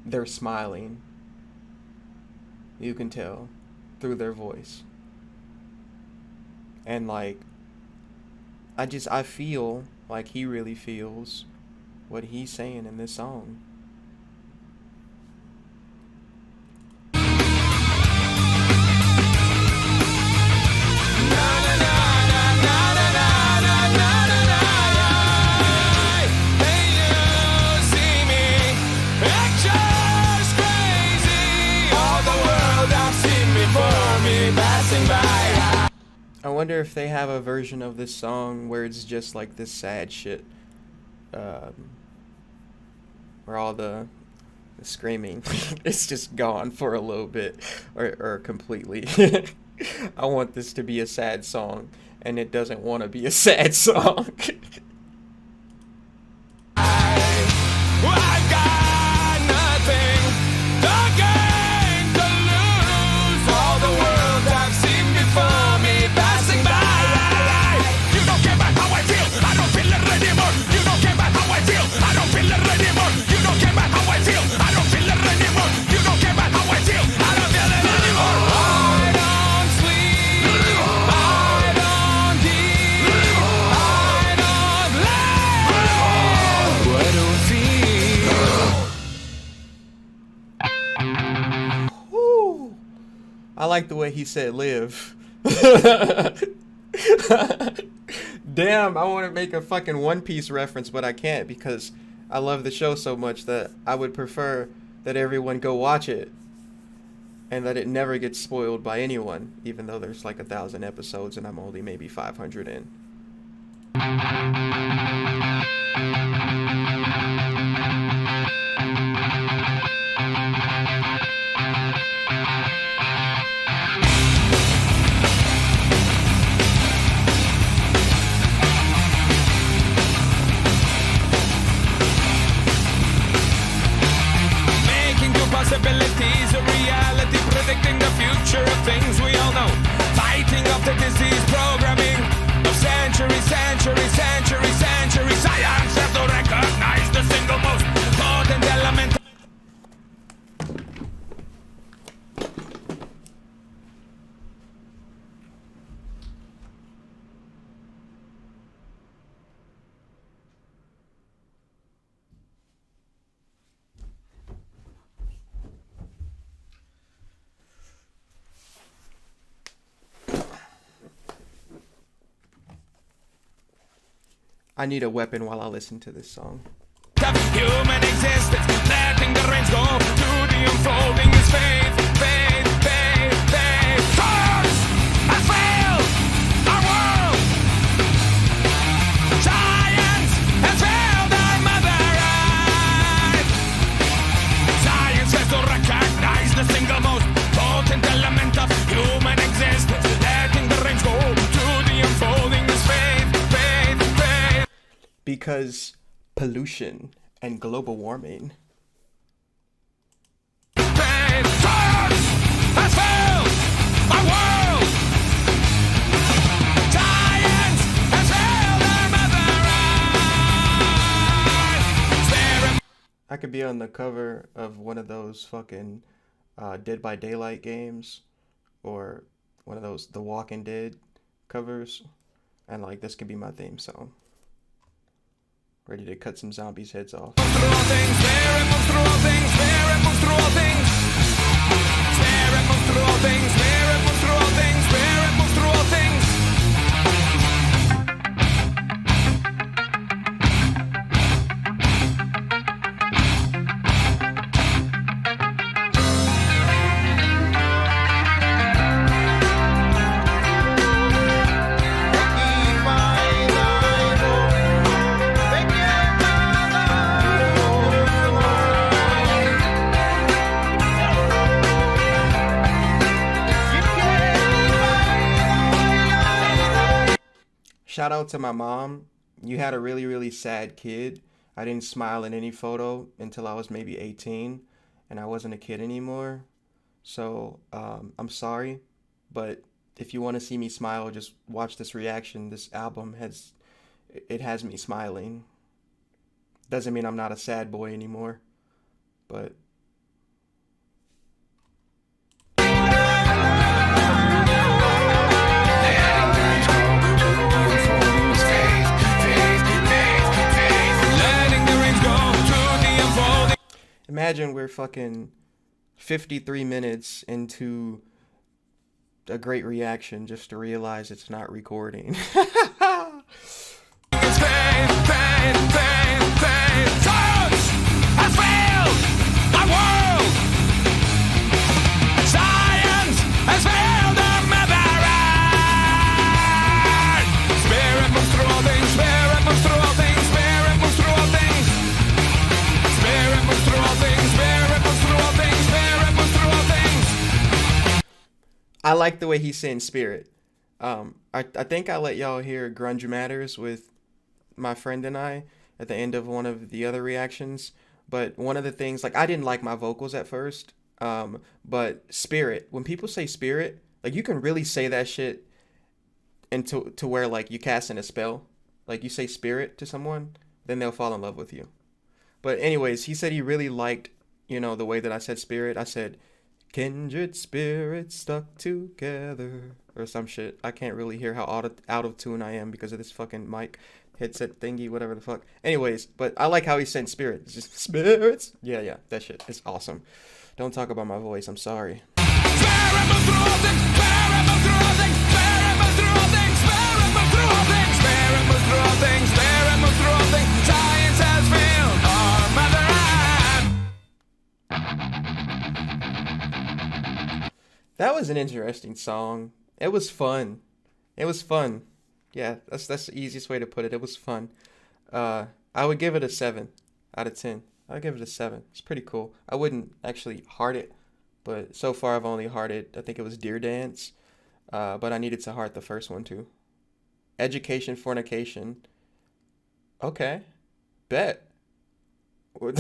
[SPEAKER 1] they're smiling. You can tell through their voice. And like, I feel like he really feels what he's saying in this song. I wonder if they have a version of this song where it's just like this sad shit, where all the screaming is just gone for a little bit, or completely. I want this to be a sad song, and it doesn't want to be a sad song.
[SPEAKER 2] I've got nothing to gain, to lose. All the world I've seen before me passing by.
[SPEAKER 4] You don't care about how I feel, I don't feel it anymore. You don't care about how I feel, I don't feel it anymore. You don't care about how I feel, I don't feel it anymore. You don't care about how I feel, I don't feel it anymore.
[SPEAKER 2] I don't sleep, I don't eat, I don't live, I don't feel.
[SPEAKER 1] Woo. I like the way he said live. Damn, I want to make a fucking One Piece reference, but I can't because I love the show so much that I would prefer that everyone go watch it and that it never gets spoiled by anyone, even though there's like 1,000 episodes and I'm only maybe 500 in.
[SPEAKER 4] Making two possibilities a reality, predicting the future of things we all know. Fighting off the disease programming of centuries, centuries, centuries, centuries Science has to recognize the single most potent element.
[SPEAKER 1] I need a weapon while I listen to this song.
[SPEAKER 4] Of human existence, letting the reins go to the unfolding is faith, faith, faith, faith. Science has failed our world. Science has failed our mother Earth. Science has to recognize the single most potent element of human existence, letting the reins go to the unfolding is faith, faith, faith.
[SPEAKER 1] Because pollution and global warming.
[SPEAKER 4] Science has failed our world. Science has failed our mother Earth.
[SPEAKER 1] I could be on the cover of one of those fucking Dead by Daylight games, or one of those The Walking Dead covers, and like this could be my theme song. Ready to cut some zombies' heads off.
[SPEAKER 4] Through all things, spare and move through all things, spare and move through all things. Spare and move through all things, spare and move through all things, spare and move through all things.
[SPEAKER 1] Shout out to my mom. You had a really, really sad kid. I didn't smile in any photo until I was maybe 18, and I wasn't a kid anymore. So I'm sorry, but if you want to see me smile, just watch this reaction. This album has me smiling. Doesn't mean I'm not a sad boy anymore, but imagine we're fucking 53 minutes into a great reaction just to realize it's not recording.
[SPEAKER 4] It's faith, faith, faith, faith. Science has failed our world. Science has failed our mother Earth. Spirit moves through all things, spirit moves through all things, spirit moves through all things. Spirit moves through all things, spirit moves through all things, spirit moves through all things.
[SPEAKER 1] I like the way he's saying spirit. I think I let y'all hear Grunge Matters with my friend and I at the end of one of the other reactions. But one of the things, like, I didn't like my vocals at first. But spirit, when people say spirit, like, you can really say that shit into to where, like, you casting a spell. Like, you say spirit to someone, then they'll fall in love with you. But anyways, he said he really liked, you know, the way that I said spirit. I said, kindred spirits stuck together, or some shit. I can't really hear how out of tune I am because of this fucking mic headset thingy, whatever the fuck. Anyways, but I like how he said spirit. It's just spirits. Yeah, that shit is awesome. Don't talk about my voice. I'm sorry. That was an interesting song. It was fun. Yeah, that's the easiest way to put it. It was fun. I would give it a 7 out of 10. I'd give it a 7. It's pretty cool. I wouldn't actually heart it, but so far I've only hearted, I think it was Deer Dance, but I needed to heart the first one too. Education Fornication. Okay. Bet. What?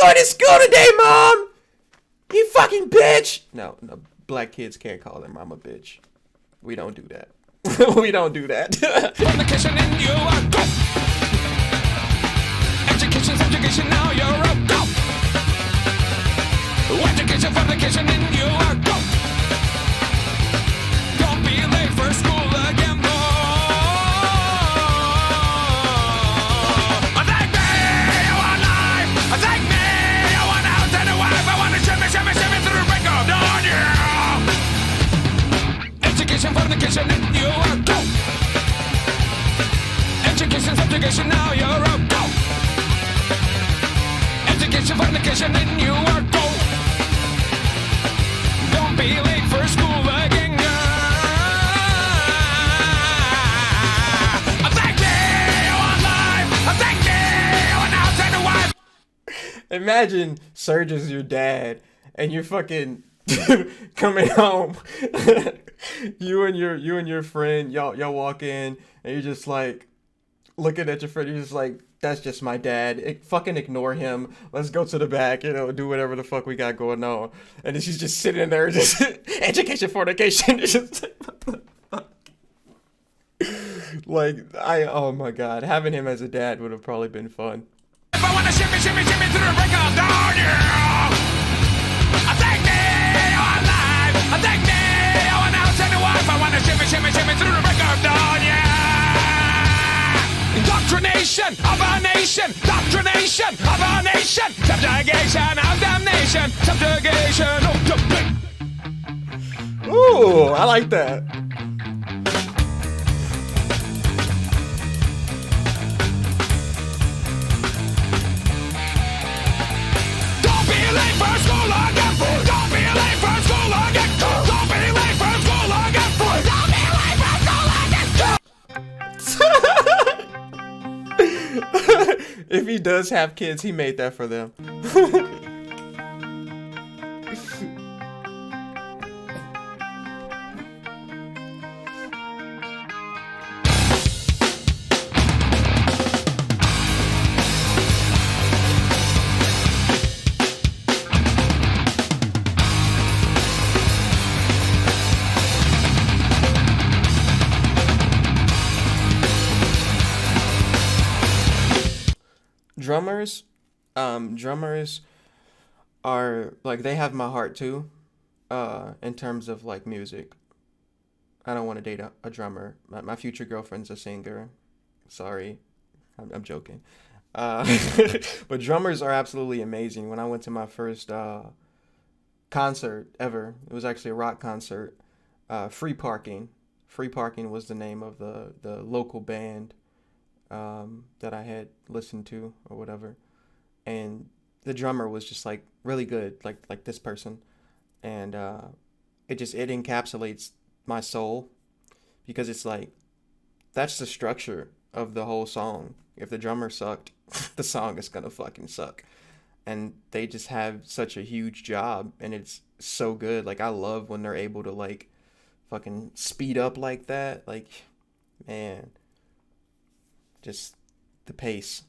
[SPEAKER 1] going to school today, Mom? You fucking bitch. No, black kids can't call their mom a bitch. We don't do that. We don't do that.
[SPEAKER 4] Fornication in you are go. Education's education, now you're a go. Education, fornication in you are go. Don't be late for school again, boy. Take me, I want life. Take me, I want out and a wife. I want to shimmy, shimmy, shimmy through the break of dawn, yeah. Education, fornication in you are go. Education, subjugation, now you're a go. Education, fornication in you are go. Don't be late for school again, girl. Thank me, I want life. Thank me, I want out and a wife.
[SPEAKER 1] Imagine Serge is your dad and you're fucking coming home. you and your friend, y'all walk in and you're just like looking at your friend, you're just like, that's just my dad. Fucking ignore him. Let's go to the back, do whatever the fuck we got going on. And then she's just sitting there, just education, fornication. Just, oh my god, having him as a dad would have probably been fun.
[SPEAKER 4] If I wanna shimmy, shimmy, shimmy through the break of dawn, yeah. Take me, I want life. Take me, I want out and a wife. I wanna shimmy, shimmy, shimmy through the break of dawn, yeah. Indoctrination of our nation. Doctrination of our nation. Subjugation of damnation. Subjugation of damnation.
[SPEAKER 1] Ooh, I like that.
[SPEAKER 4] Don't be late for school again. Don't be late for school again. Don't be late for school again. Don't be late for school again.
[SPEAKER 1] If he does have kids, he made that for them. Drummers are like, they have my heart too, in terms of like music. I don't want to date a drummer. My future girlfriend's a singer. Sorry, I'm joking. But drummers are absolutely amazing. When I went to my first concert ever, it was actually a rock concert. Free Parking was the name of the local band that I had listened to or whatever, and the drummer was just like really good, like this person, and it encapsulates my soul, because it's like, that's the structure of the whole song. If the drummer sucked, the song is gonna fucking suck, and they just have such a huge job, and it's so good. Like, I love when they're able to like fucking speed up like that. Like, man, just the pace.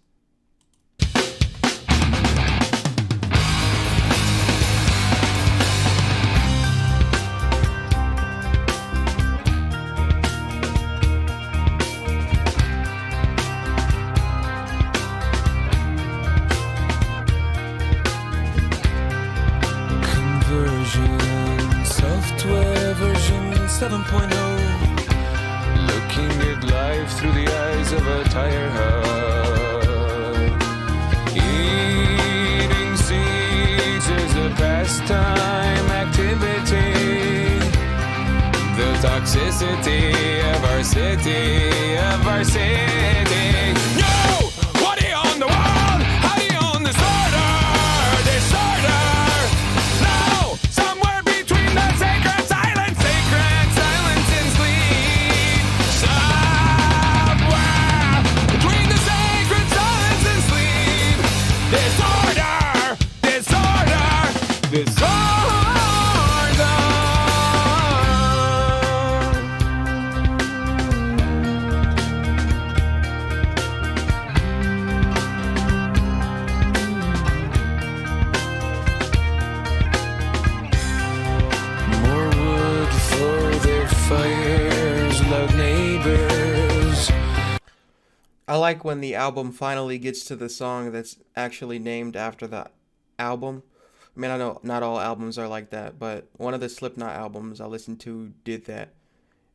[SPEAKER 2] Software version 7.0. Looking at life through the eyes of a tire hub. Eating seeds is a pastime activity. The toxicity of our city, No! What do you own the world? How do you own the disorder? No! Somewhere between the sacred silence and sleep. Somewhere between the sacred silence and sleep. Disorder.
[SPEAKER 1] I like when the album finally gets to the song that's actually named after the album. I mean, I know not all albums are like that, but one of the Slipknot albums I listened to did that.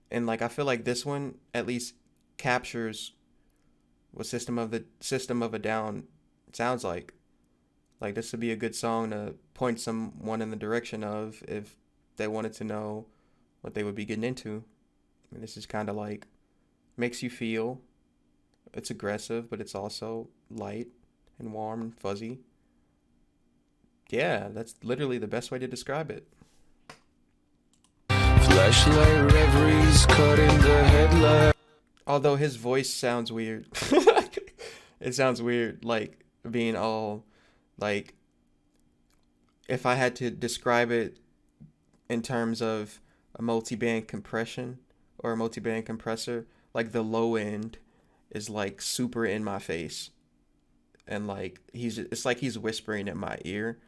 [SPEAKER 1] And like I feel like this one at least captures what System of a Down sounds like. Like this would be a good song to point someone in the direction of if they wanted to know what they would be getting into. And this is kind of like makes you feel. It's aggressive, but it's also light and warm and fuzzy. Yeah, that's literally the best way to describe it.
[SPEAKER 2] Flashlight reveries caught in the headlight.
[SPEAKER 1] Although his voice sounds weird. It sounds weird, like being all like if I had to describe it in terms of a multi-band compression or a multi-band compressor, like the low end is like super in my face. And like it's like he's whispering in my ear.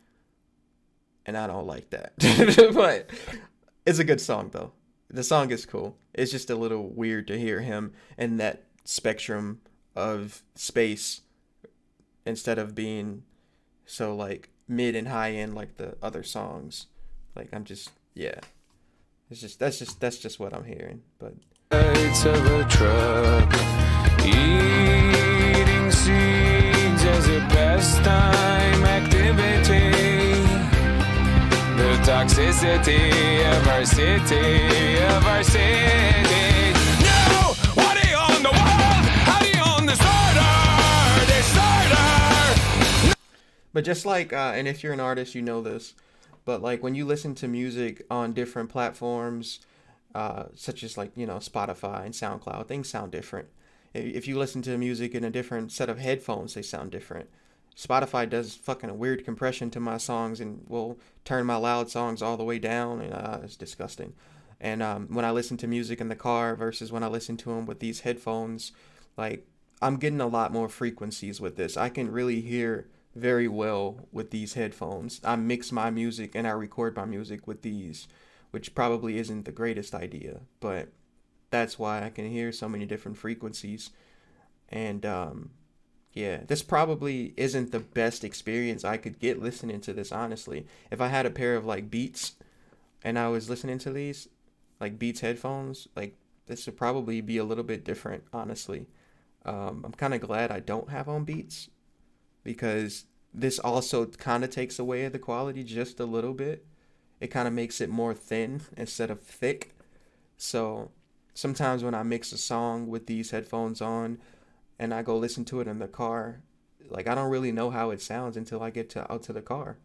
[SPEAKER 1] And I don't like that. But it's a good song though. The song is cool. It's just a little weird to hear him in that spectrum of space instead of being so like mid and high end like the other songs. Like I'm just yeah. It's just that's just what I'm hearing. But
[SPEAKER 2] Lights of a truck, eating seeds as a pastime activity. The toxicity of our city, of our city.
[SPEAKER 4] No! What do you own the world? How do you own the starter? The starter!
[SPEAKER 1] But just like, and if you're an artist, you know this, but like when you listen to music on different platforms, such as like, you know, Spotify and SoundCloud, things sound different. If you listen to music in a different set of headphones, they sound different. Spotify does fucking weird compression to my songs and will turn my loud songs all the way down, and it's disgusting. And when I listen to music in the car versus when I listen to them with these headphones, like I'm getting a lot more frequencies with this. I can really hear very well with these headphones. I mix my music and I record my music with these, which probably isn't the greatest idea, but that's why I can hear so many different frequencies. And yeah, this probably isn't the best experience I could get listening to this, honestly. If I had a pair of like Beats and I was listening to these like Beats headphones, like this would probably be a little bit different, honestly. I'm kind of glad I don't have on Beats because this also kind of takes away the quality just a little bit. It kind of makes it more thin instead of thick. So sometimes when I mix a song with these headphones on and I go listen to it in the car, like I don't really know how it sounds until I get out to the car.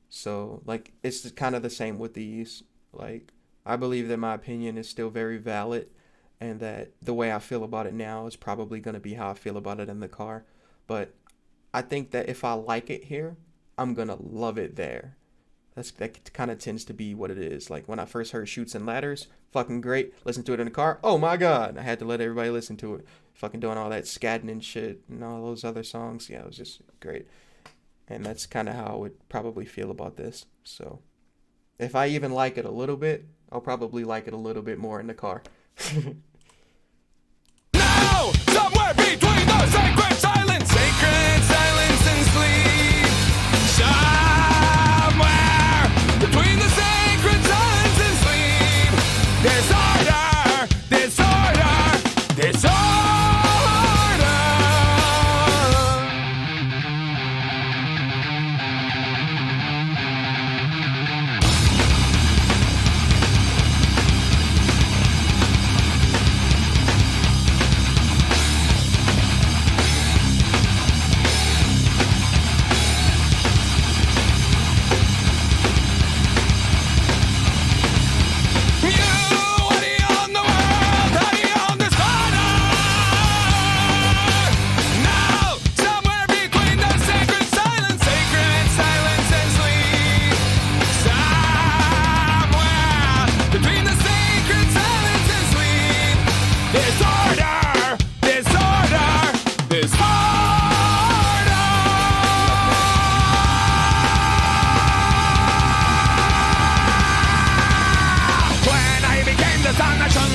[SPEAKER 1] So like it's kind of the same with these. Like I believe that my opinion is still very valid and that the way I feel about it now is probably going to be how I feel about it in the car. But I think that if I like it here, I'm going to love it there. That kind of tends to be what it is. Like when I first heard Chutes and Ladders, fucking great. Listen to it in the car. Oh my God. I had to let everybody listen to it. Fucking doing all that scatting and shit and all those other songs. Yeah, it was just great. And that's kind of how I would probably feel about this. So if I even like it a little bit, I'll probably like it a little bit more in the car.
[SPEAKER 4] Now, somewhere between the sacred silence and sleep. Somewhere between the sacred silence and sleep. Disorder, disorder, disorder.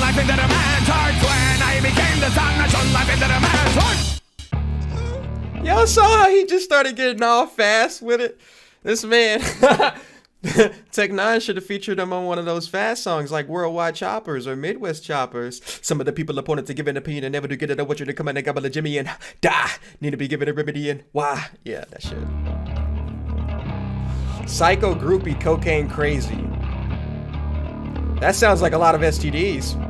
[SPEAKER 4] Life into the man's heart when I became the sun that shone life into the man's heart.
[SPEAKER 1] Y'all saw how he just started getting all fast with it? This man, Tech Nine should have featured him on one of those fast songs like Worldwide Choppers or Midwest Choppers. Some of the people opponents to give an opinion and never do get it. I want you to come in and gobble a Jimmy and die. Need to be given a remedy and why? Yeah, that shit. Psycho Groupie Cocaine Crazy. That sounds like a lot of STDs.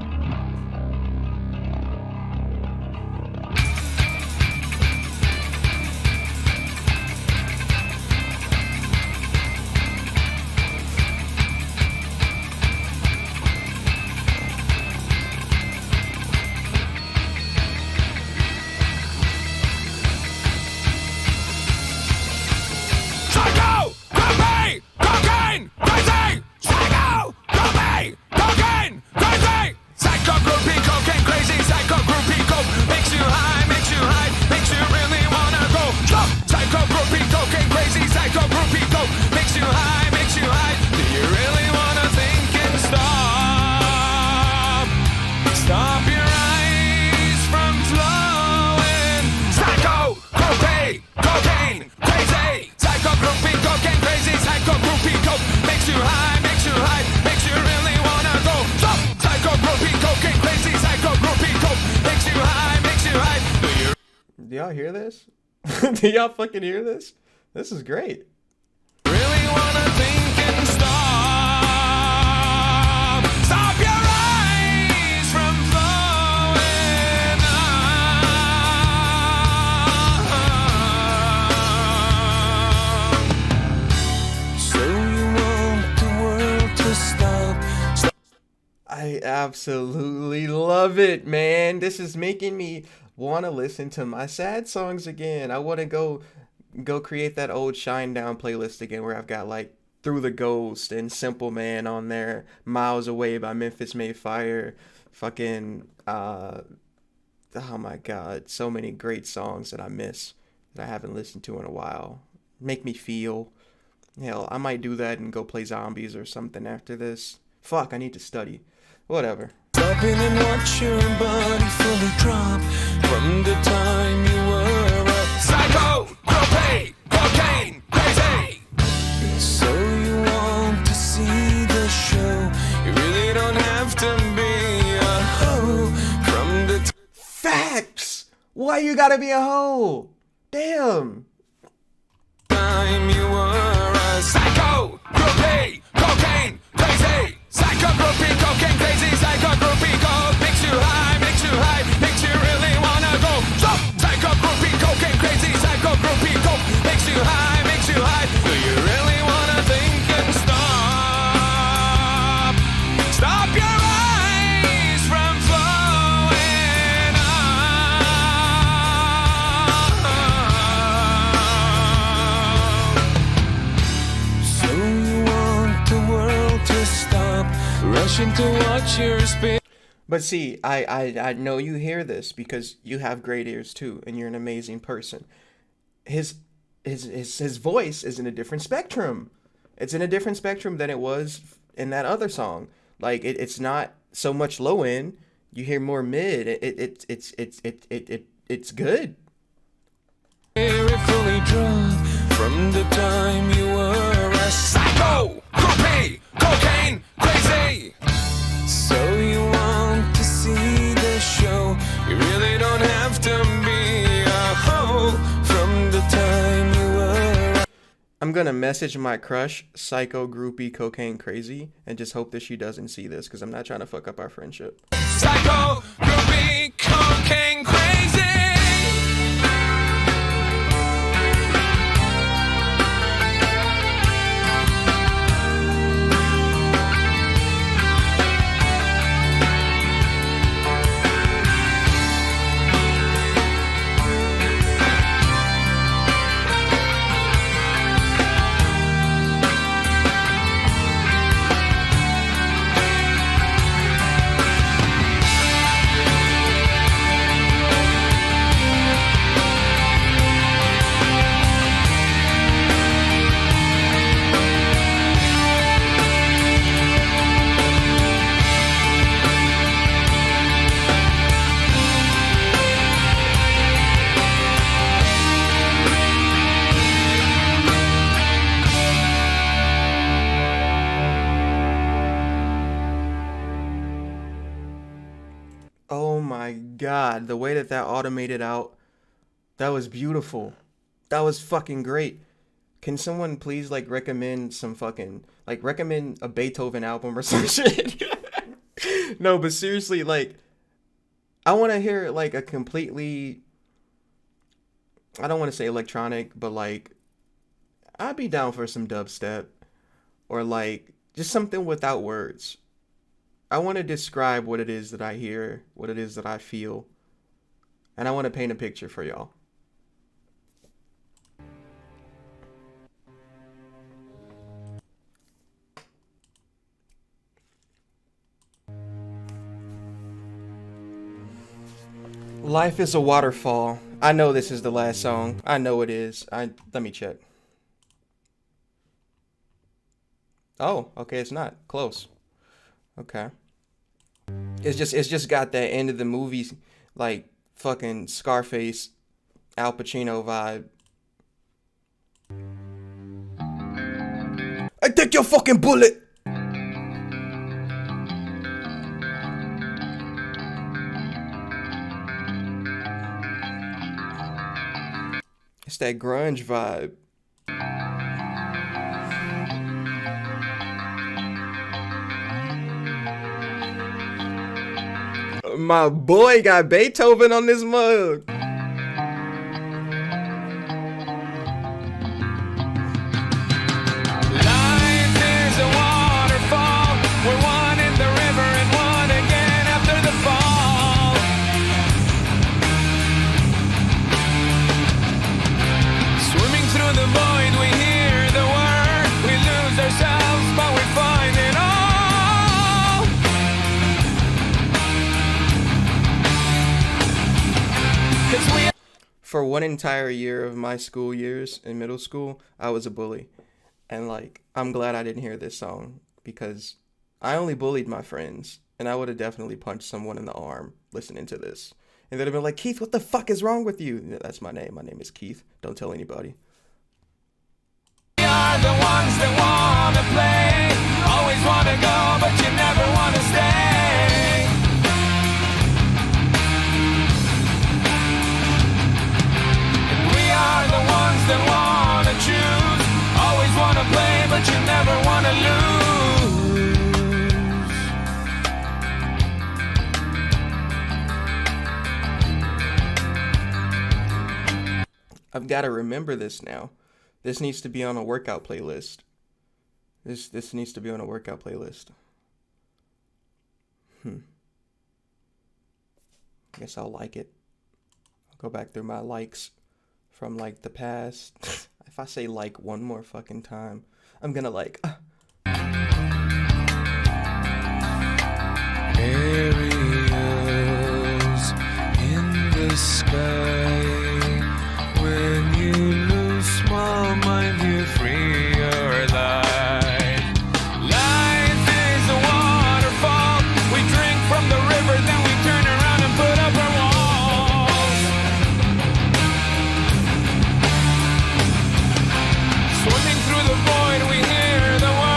[SPEAKER 1] Do y'all hear this? Do y'all fucking hear this? This is great.
[SPEAKER 4] Really wanna think and stop. Stop your eyes from flowing on. So you want the world to stop.
[SPEAKER 1] I absolutely love it, man. This is making me want to listen to my sad songs again. I want to go create that old Shine Down playlist again where I've got like Through the Ghost and Simple Man on there, Miles Away by Memphis May Fire, fucking oh my god, so many great songs that I miss that I haven't listened to in a while. Make me feel. Hell, I might do that and go play zombies or something after this. Fuck, I need to study. Whatever.
[SPEAKER 4] Stop in and watch your body fully drop from the time you were a psycho, propane, cocaine, crazy. So you want to see the show? You really don't have to be a hoe from the
[SPEAKER 1] Facts! Why you gotta be a hoe? Damn!
[SPEAKER 4] time you were a psycho, propane, cocaine, crazy. Psycho, groupie, cocaine, crazy. Psycho, groupie, coke makes you high, makes you high, makes you really wanna go. So, psycho, groupie, cocaine, crazy. Psycho, groupie, coke makes you high, makes you high. Do you really wanna think and stop? Stop your eyes from flowing on. So you want the world to stop, rushing to watch your spin.
[SPEAKER 1] But see, I know you hear this because you have great ears too, and you're an amazing person. His voice is in a different spectrum. It's in a different spectrum than it was in that other song. Like it's not so much low end. You hear more mid. It's good.
[SPEAKER 4] Fully drunk from the time you were a psycho, groupie, cocaine, crazy. So you want to see the show? You really don't have to be a hoe from the time you were.
[SPEAKER 1] I'm gonna message my crush, Psycho Groupie Cocaine Crazy, and just hope that she doesn't see this because I'm not trying to fuck up our friendship.
[SPEAKER 4] Psycho, groupie, cocaine, crazy.
[SPEAKER 1] my God, the way that automated out, that was beautiful. That was fucking great. Can someone please like recommend some fucking like recommend a Beethoven album or some shit? No, but seriously, like I want to hear like a completely, I don't want to say electronic, but like I'd be down for some dubstep or like just something without words. I want to describe what it is that I hear, what it is that I feel, and I want to paint a picture for y'all. Life is a waterfall. I know this is the last song. I know it is. Let me check. Oh, okay, it's not. Close. Okay. It's just got that end of the movie like fucking Scarface, Al Pacino vibe. I take your fucking bullet. It's that grunge vibe. My boy got Beethoven on this mug.
[SPEAKER 4] Life is a waterfall. We're one in the river and one again after the fall. Swimming through the void, we hear the word. We lose ourselves, but we find it all.
[SPEAKER 1] For one entire year of my school years in middle school, I was a bully. And like, I'm glad I didn't hear this song because I only bullied my friends and I would have definitely punched someone in the arm listening to this. And they'd have been like, Keith, what the fuck is wrong with you? Yeah, that's my name. My name is Keith. Don't tell anybody.
[SPEAKER 4] We are the ones that wanna play. Always wanna go, but you never wanna stay. We are the ones that wanna choose. Always wanna play, but you never wanna lose.
[SPEAKER 1] I've got to remember this now. This needs to be on a workout playlist. This needs to be on a workout playlist. Guess I'll like it. I'll go back through my likes from like the past. If I say like one more fucking time, I'm gonna like.
[SPEAKER 4] Aerials in the sky. When you lose small mind, you free your life. Life is a waterfall. We drink from the river, then we turn around and put up our walls. Swimming through the void, we hear the words.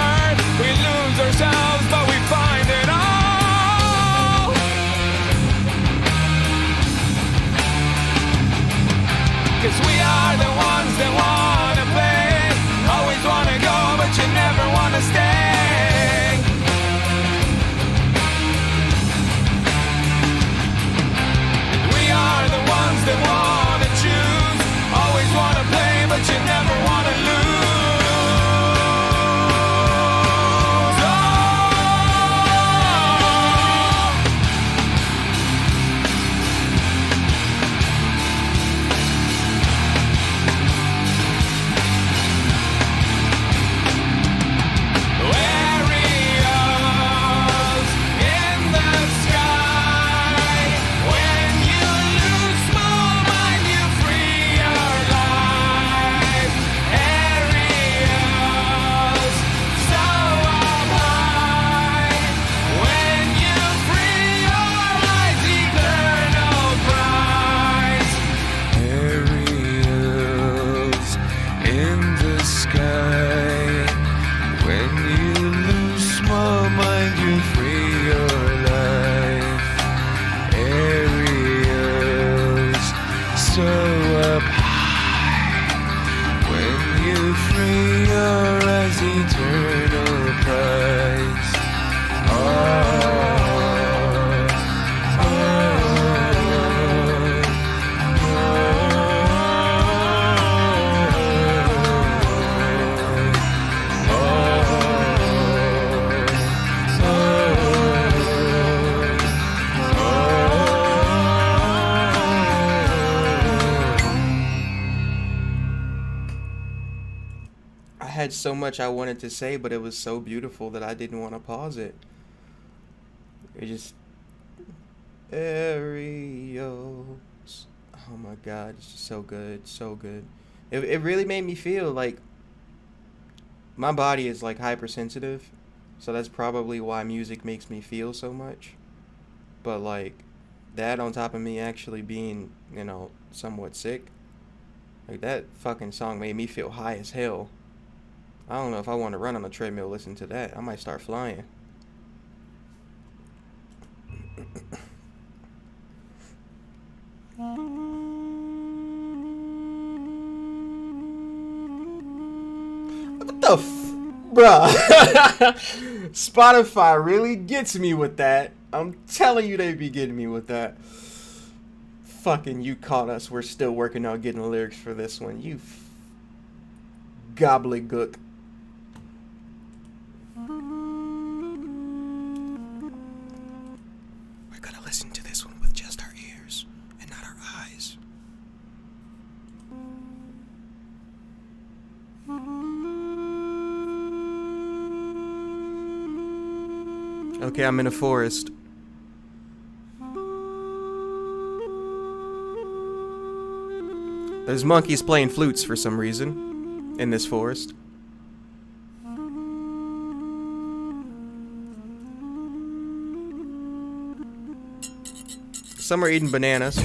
[SPEAKER 1] had so much I wanted to say, but it was so beautiful that I didn't want to pause it. It just Arios. Oh my God, it's just so good, so good. It really made me feel like my body is like hypersensitive, so that's probably why music makes me feel so much. But like that on top of me actually being, somewhat sick, like that fucking song made me feel high as hell. I don't know if I want to run on a treadmill listen to that. I might start flying. What the bruh? Spotify really gets me with that. I'm telling you, they be getting me with that. Fucking you caught us. We're still working on getting the lyrics for this one. You gobbledygook. We're gonna listen to this one with just our ears and not our eyes. Okay, I'm in a forest. There's monkeys playing flutes for some reason in this forest. Some are eating bananas.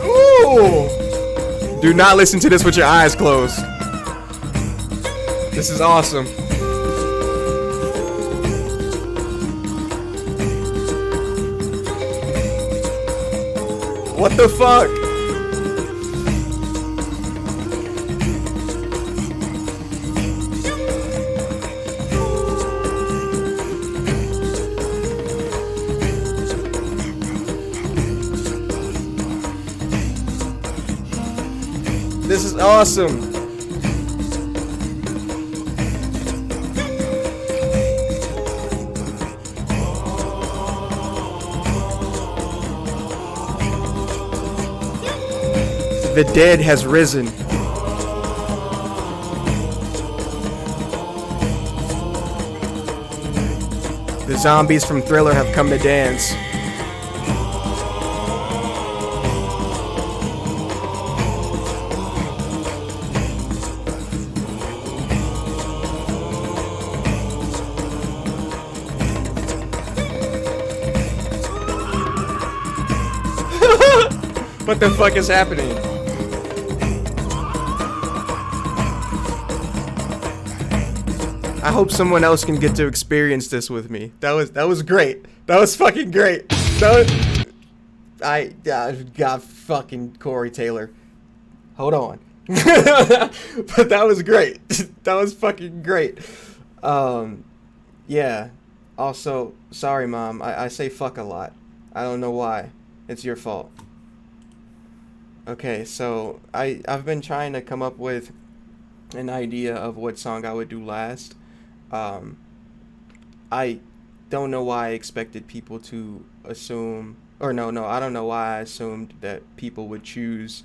[SPEAKER 1] Ooh! Do not listen to this with your eyes closed. This is awesome. What the fuck? This is awesome. The dead has risen. The zombies from Thriller have come to dance. What the fuck is happening? I hope someone else can get to experience this with me. That was great. That was fucking great. Got fucking Corey Taylor. Hold on. But that was great. That was fucking great. Yeah. Also, sorry mom. I say fuck a lot. I don't know why. It's your fault. Okay, so I've been trying to come up with an idea of what song I would do last. I don't know why I expected people to assume, or no, I don't know why I assumed that people would choose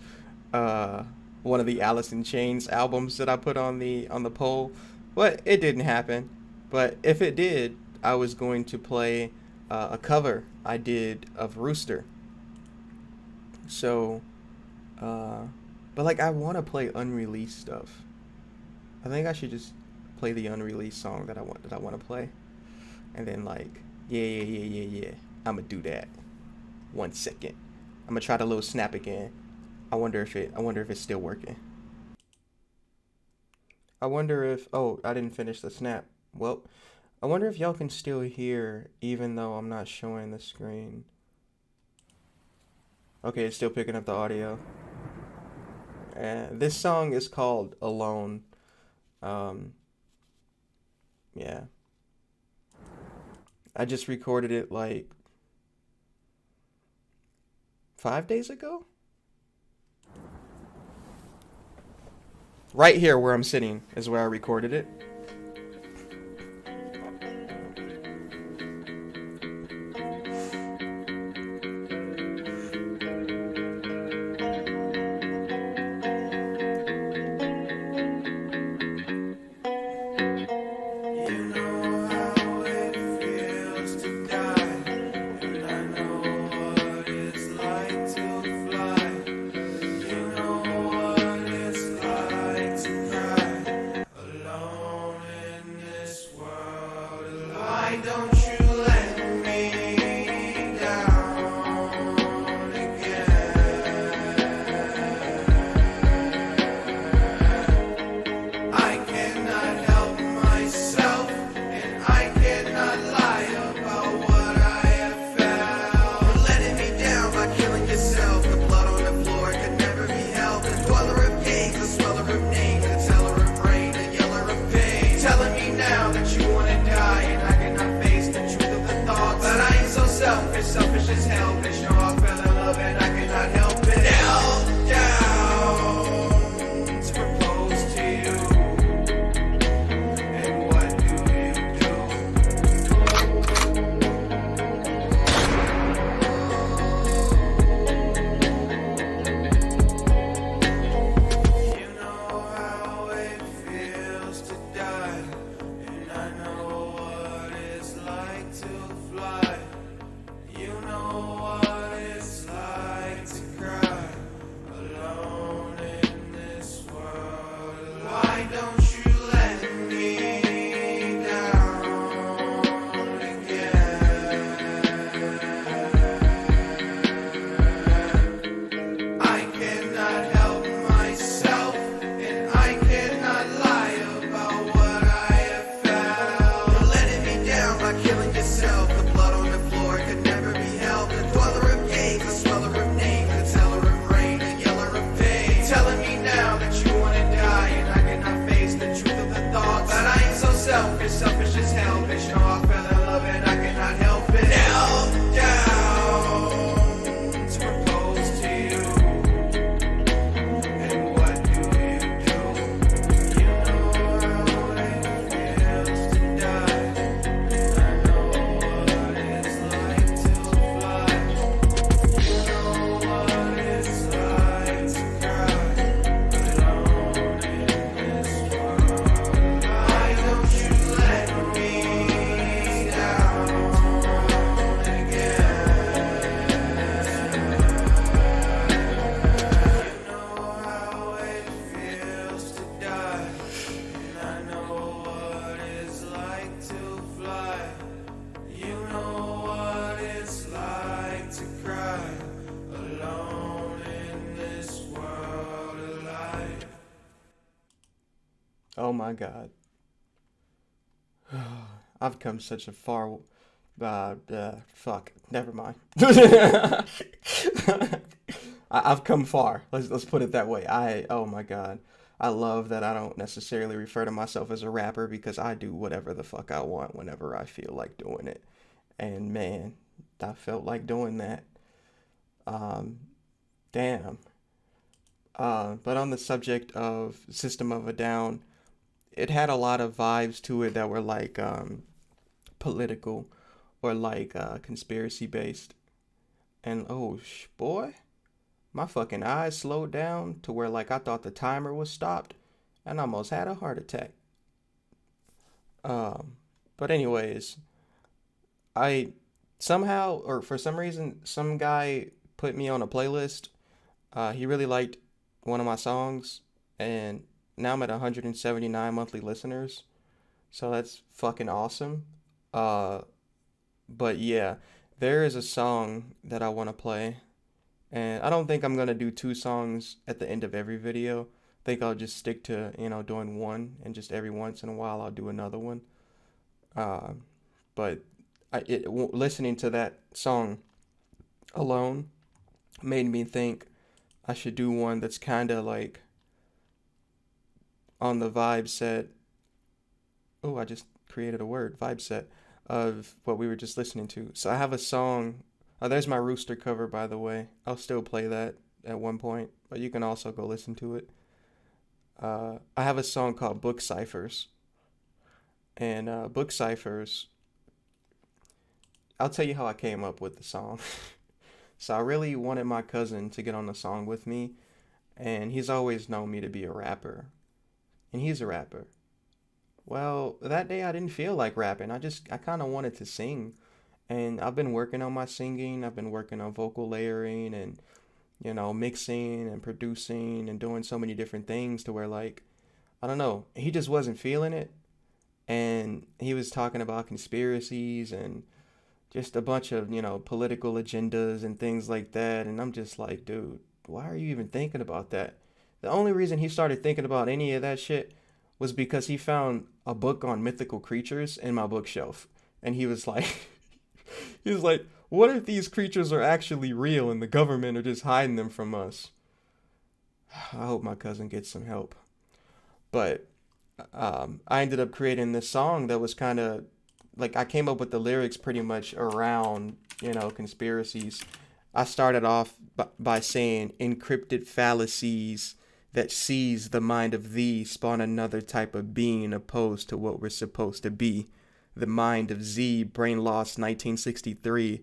[SPEAKER 1] one of the Alice in Chains albums that I put on the poll, but it didn't happen. But if it did, I was going to play a cover I did of Rooster. So, but like I want to play unreleased stuff. I think I should just play the unreleased song that I want to play, and then like yeah. I'ma do that. 1 second. I'ma try the little snap again. I wonder if it's still working. I wonder if I didn't finish the snap. Well, I wonder if y'all can still hear even though I'm not showing the screen. Okay, it's still picking up the audio. And this song is called Alone. Yeah. I just recorded it like 5 days ago? Right here where I'm sitting is where I recorded it.
[SPEAKER 2] don't you let me down again? I cannot help myself, and I cannot lie about what I have felt. You're letting me down by killing yourself. The blood on the floor could never be held. The dweller of gaze, the sweller of names, the teller of rain, the yeller of pain. Telling me now that you wanna die, and I cannot face the truth of the thoughts. But I ain't so selfish, selfish as hell. Bitch, no, I fell in love and I cannot help it. Knelt down to propose to you. And what do you do? You know how it feels to die, and I know what it's like to fly. You know what it's like to cry alone in this world. Why don't you let me down again? I cannot help myself, and I cannot lie about what I have felt. You're letting me down by killing yourself. The blood on the floor could never be held. The dweller of gaze, the sweller of names, the teller of rain, the yeller of pain. Telling me now that you wanna die, and I cannot face the truth of the thoughts. But I ain't so selfish, selfish as hell. Bitch, no, I fell in love and I cannot help it. Knelt down to propose to you. And what do you do? You know how it feels to die. I know what it's like to fly. You know what it's like to cry alone in this world. Why don't you let me down again? You know how it feels to die, and I know what it's like to fly. You know what it's like to cry alone in this world alive.
[SPEAKER 1] Oh my God. I've come such a far. Fuck. Never mind. I've come far. Let's put it that way. Oh my God. I love that I don't necessarily refer to myself as a rapper because I do whatever the fuck I want whenever I feel like doing it. And man, I felt like doing that. Damn. But on the subject of System of a Down, it had a lot of vibes to it that were like political or like conspiracy based. And boy, my fucking eyes slowed down to where like I thought the timer was stopped and almost had a heart attack. But anyways, I somehow or for some reason some guy put me on a playlist. He really liked one of my songs, and now I'm at 179 monthly listeners, so that's fucking awesome. But yeah, there is a song that I want to play, and I don't think I'm gonna do two songs at the end of every video. I think I'll just stick to doing one, and just every once in a while I'll do another one. But listening to that song alone made me think I should do one that's kind of like on the vibe set. Oh, I just created a word, vibe set, of what we were just listening to. So I have a song. There's my Rooster cover, by the way. I'll still play that at one point, but you can also go listen to it. I have a song called Book Ciphers. And Book Ciphers, I'll tell you how I came up with the song. So I really wanted my cousin to get on the song with me, and he's always known me to be a rapper, and he's a rapper. Well, that day I didn't feel like rapping. I kind of wanted to sing, and I've been working on my singing. I've been working on vocal layering and, mixing and producing and doing so many different things to where, like, I don't know, he just wasn't feeling it. and he was talking about conspiracies and just a bunch of, political agendas and things like that. And I'm just like, dude, why are you even thinking about that? The only reason he started thinking about any of that shit was because he found a book on mythical creatures in my bookshelf. And he was like, what if these creatures are actually real and the government are just hiding them from us? I hope my cousin gets some help. But I ended up creating this song that was kind of like, I came up with the lyrics pretty much around, conspiracies. I started off by saying encrypted fallacies that seize the mind of thee spawn another type of being opposed to what we're supposed to be. The mind of Z, brain lost 1963.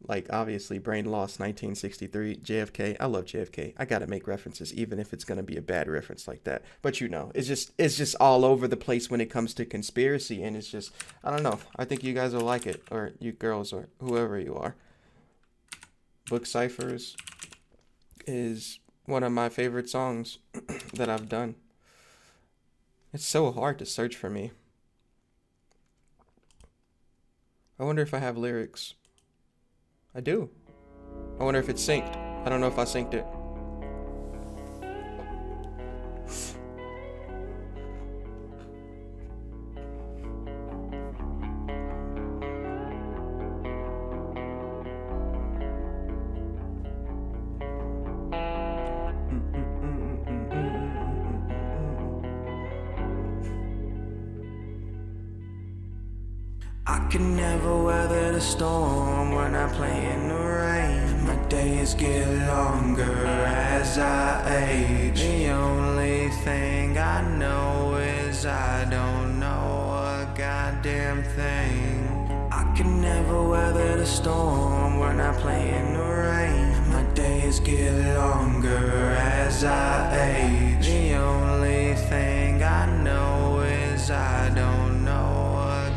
[SPEAKER 1] Like, obviously, brain lost 1963, JFK. I love JFK. I gotta make references, even if it's gonna be a bad reference like that. But it's just all over the place when it comes to conspiracy, and it's just, I don't know. I think you guys will like it, or you girls, or whoever you are. Book Ciphers is one of my favorite songs that I've done. It's so hard to search for me. I wonder if I have lyrics. I do. I wonder if it's synced. I don't know if I synced it.
[SPEAKER 2] I can never weather the storm when I play in the rain. My days get longer as I age. The only thing I know is I don't know a goddamn thing. I can never weather the storm when I play in the rain. My days get longer as I age. The only thing I know is I don't know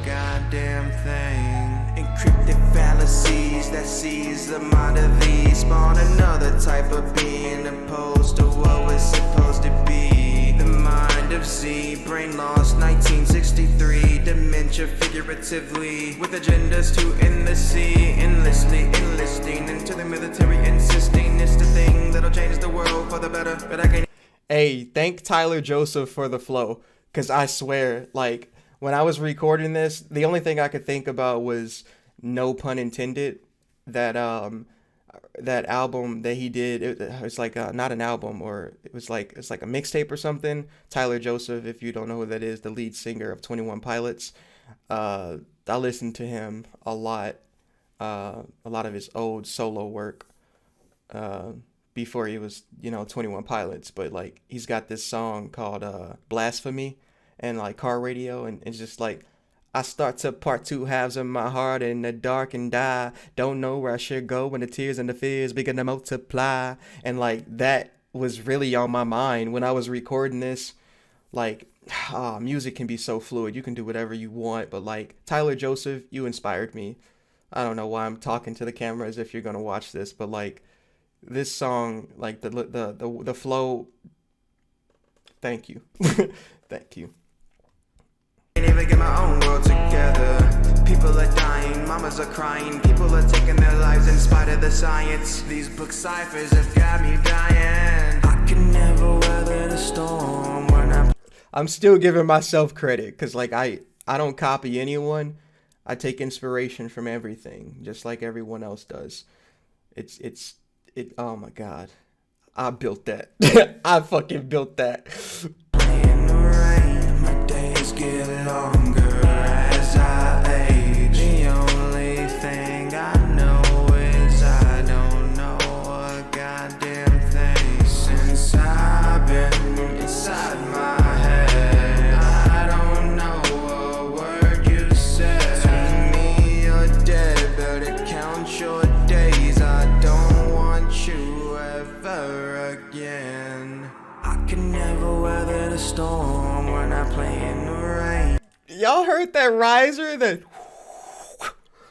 [SPEAKER 2] goddamn thing. Encrypted fallacies that seize the mind of these spawn another type of being opposed to what was supposed to be. The mind of Z, brain lost 1963, dementia figuratively, with agendas to end the sea, enlisting into the military, insisting it's the thing that'll change the world for the better. But I can't.
[SPEAKER 1] Hey, thank Tyler Joseph for the flow, because I swear, like, when I was recording this, the only thing I could think about was, no pun intended, that album that he did. It's like not an album, or it's like a mixtape or something. Tyler Joseph, if you don't know who that is, the lead singer of 21 Pilots. I listened to him a lot of his old solo work before he was 21 Pilots. But like, he's got this song called Blasphemy, and like car radio, and it's just like, I start to part two halves of my heart in the dark and die. Don't know where I should go when the tears and the fears begin to multiply. And like, that was really on my mind when I was recording this. Like, music can be so fluid. You can do whatever you want. But like, Tyler Joseph, you inspired me. I don't know why I'm talking to the camera as if you're gonna watch this, but like, this song, like the flow. Thank you, thank you.
[SPEAKER 2] Can't even get my own world together. People are dying, mamas are crying, people are taking their lives in spite of the science. These book ciphers have got me dying. I can never weather the storm when
[SPEAKER 1] I'm still giving myself credit, because like, I don't copy anyone. I take inspiration from everything, just like everyone else does. It oh my god, I built that. I fucking built that.
[SPEAKER 2] in the rain, my days get longer as I age. The only thing I know is I don't know a goddamn thing. Since I've been inside my head, I don't know a word you said. To me you're dead, better count your days. I don't want you ever again. I can never weather the storm when I play in the rain.
[SPEAKER 1] Y'all heard that riser? That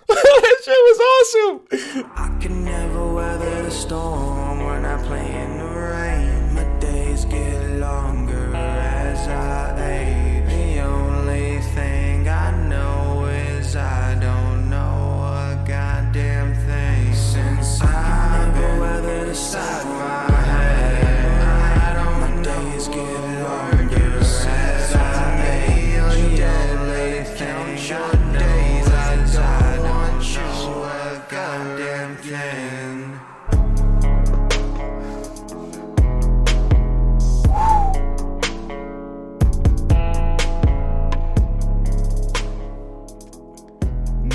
[SPEAKER 1] that shit was awesome.
[SPEAKER 2] I can never weather the storm when I play in the rain. My days get longer as I age. The only thing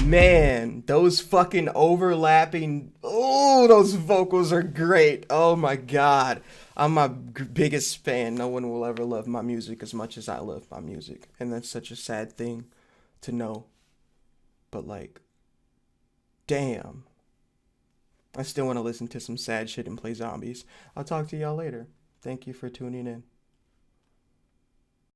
[SPEAKER 1] Man, those fucking overlapping. Oh, those vocals are great. Oh my god. I'm my biggest fan. No one will ever love my music as much as I love my music. And that's such a sad thing to know. But like, damn. I still want to listen to some sad shit and play zombies. I'll talk to y'all later. Thank you for tuning in.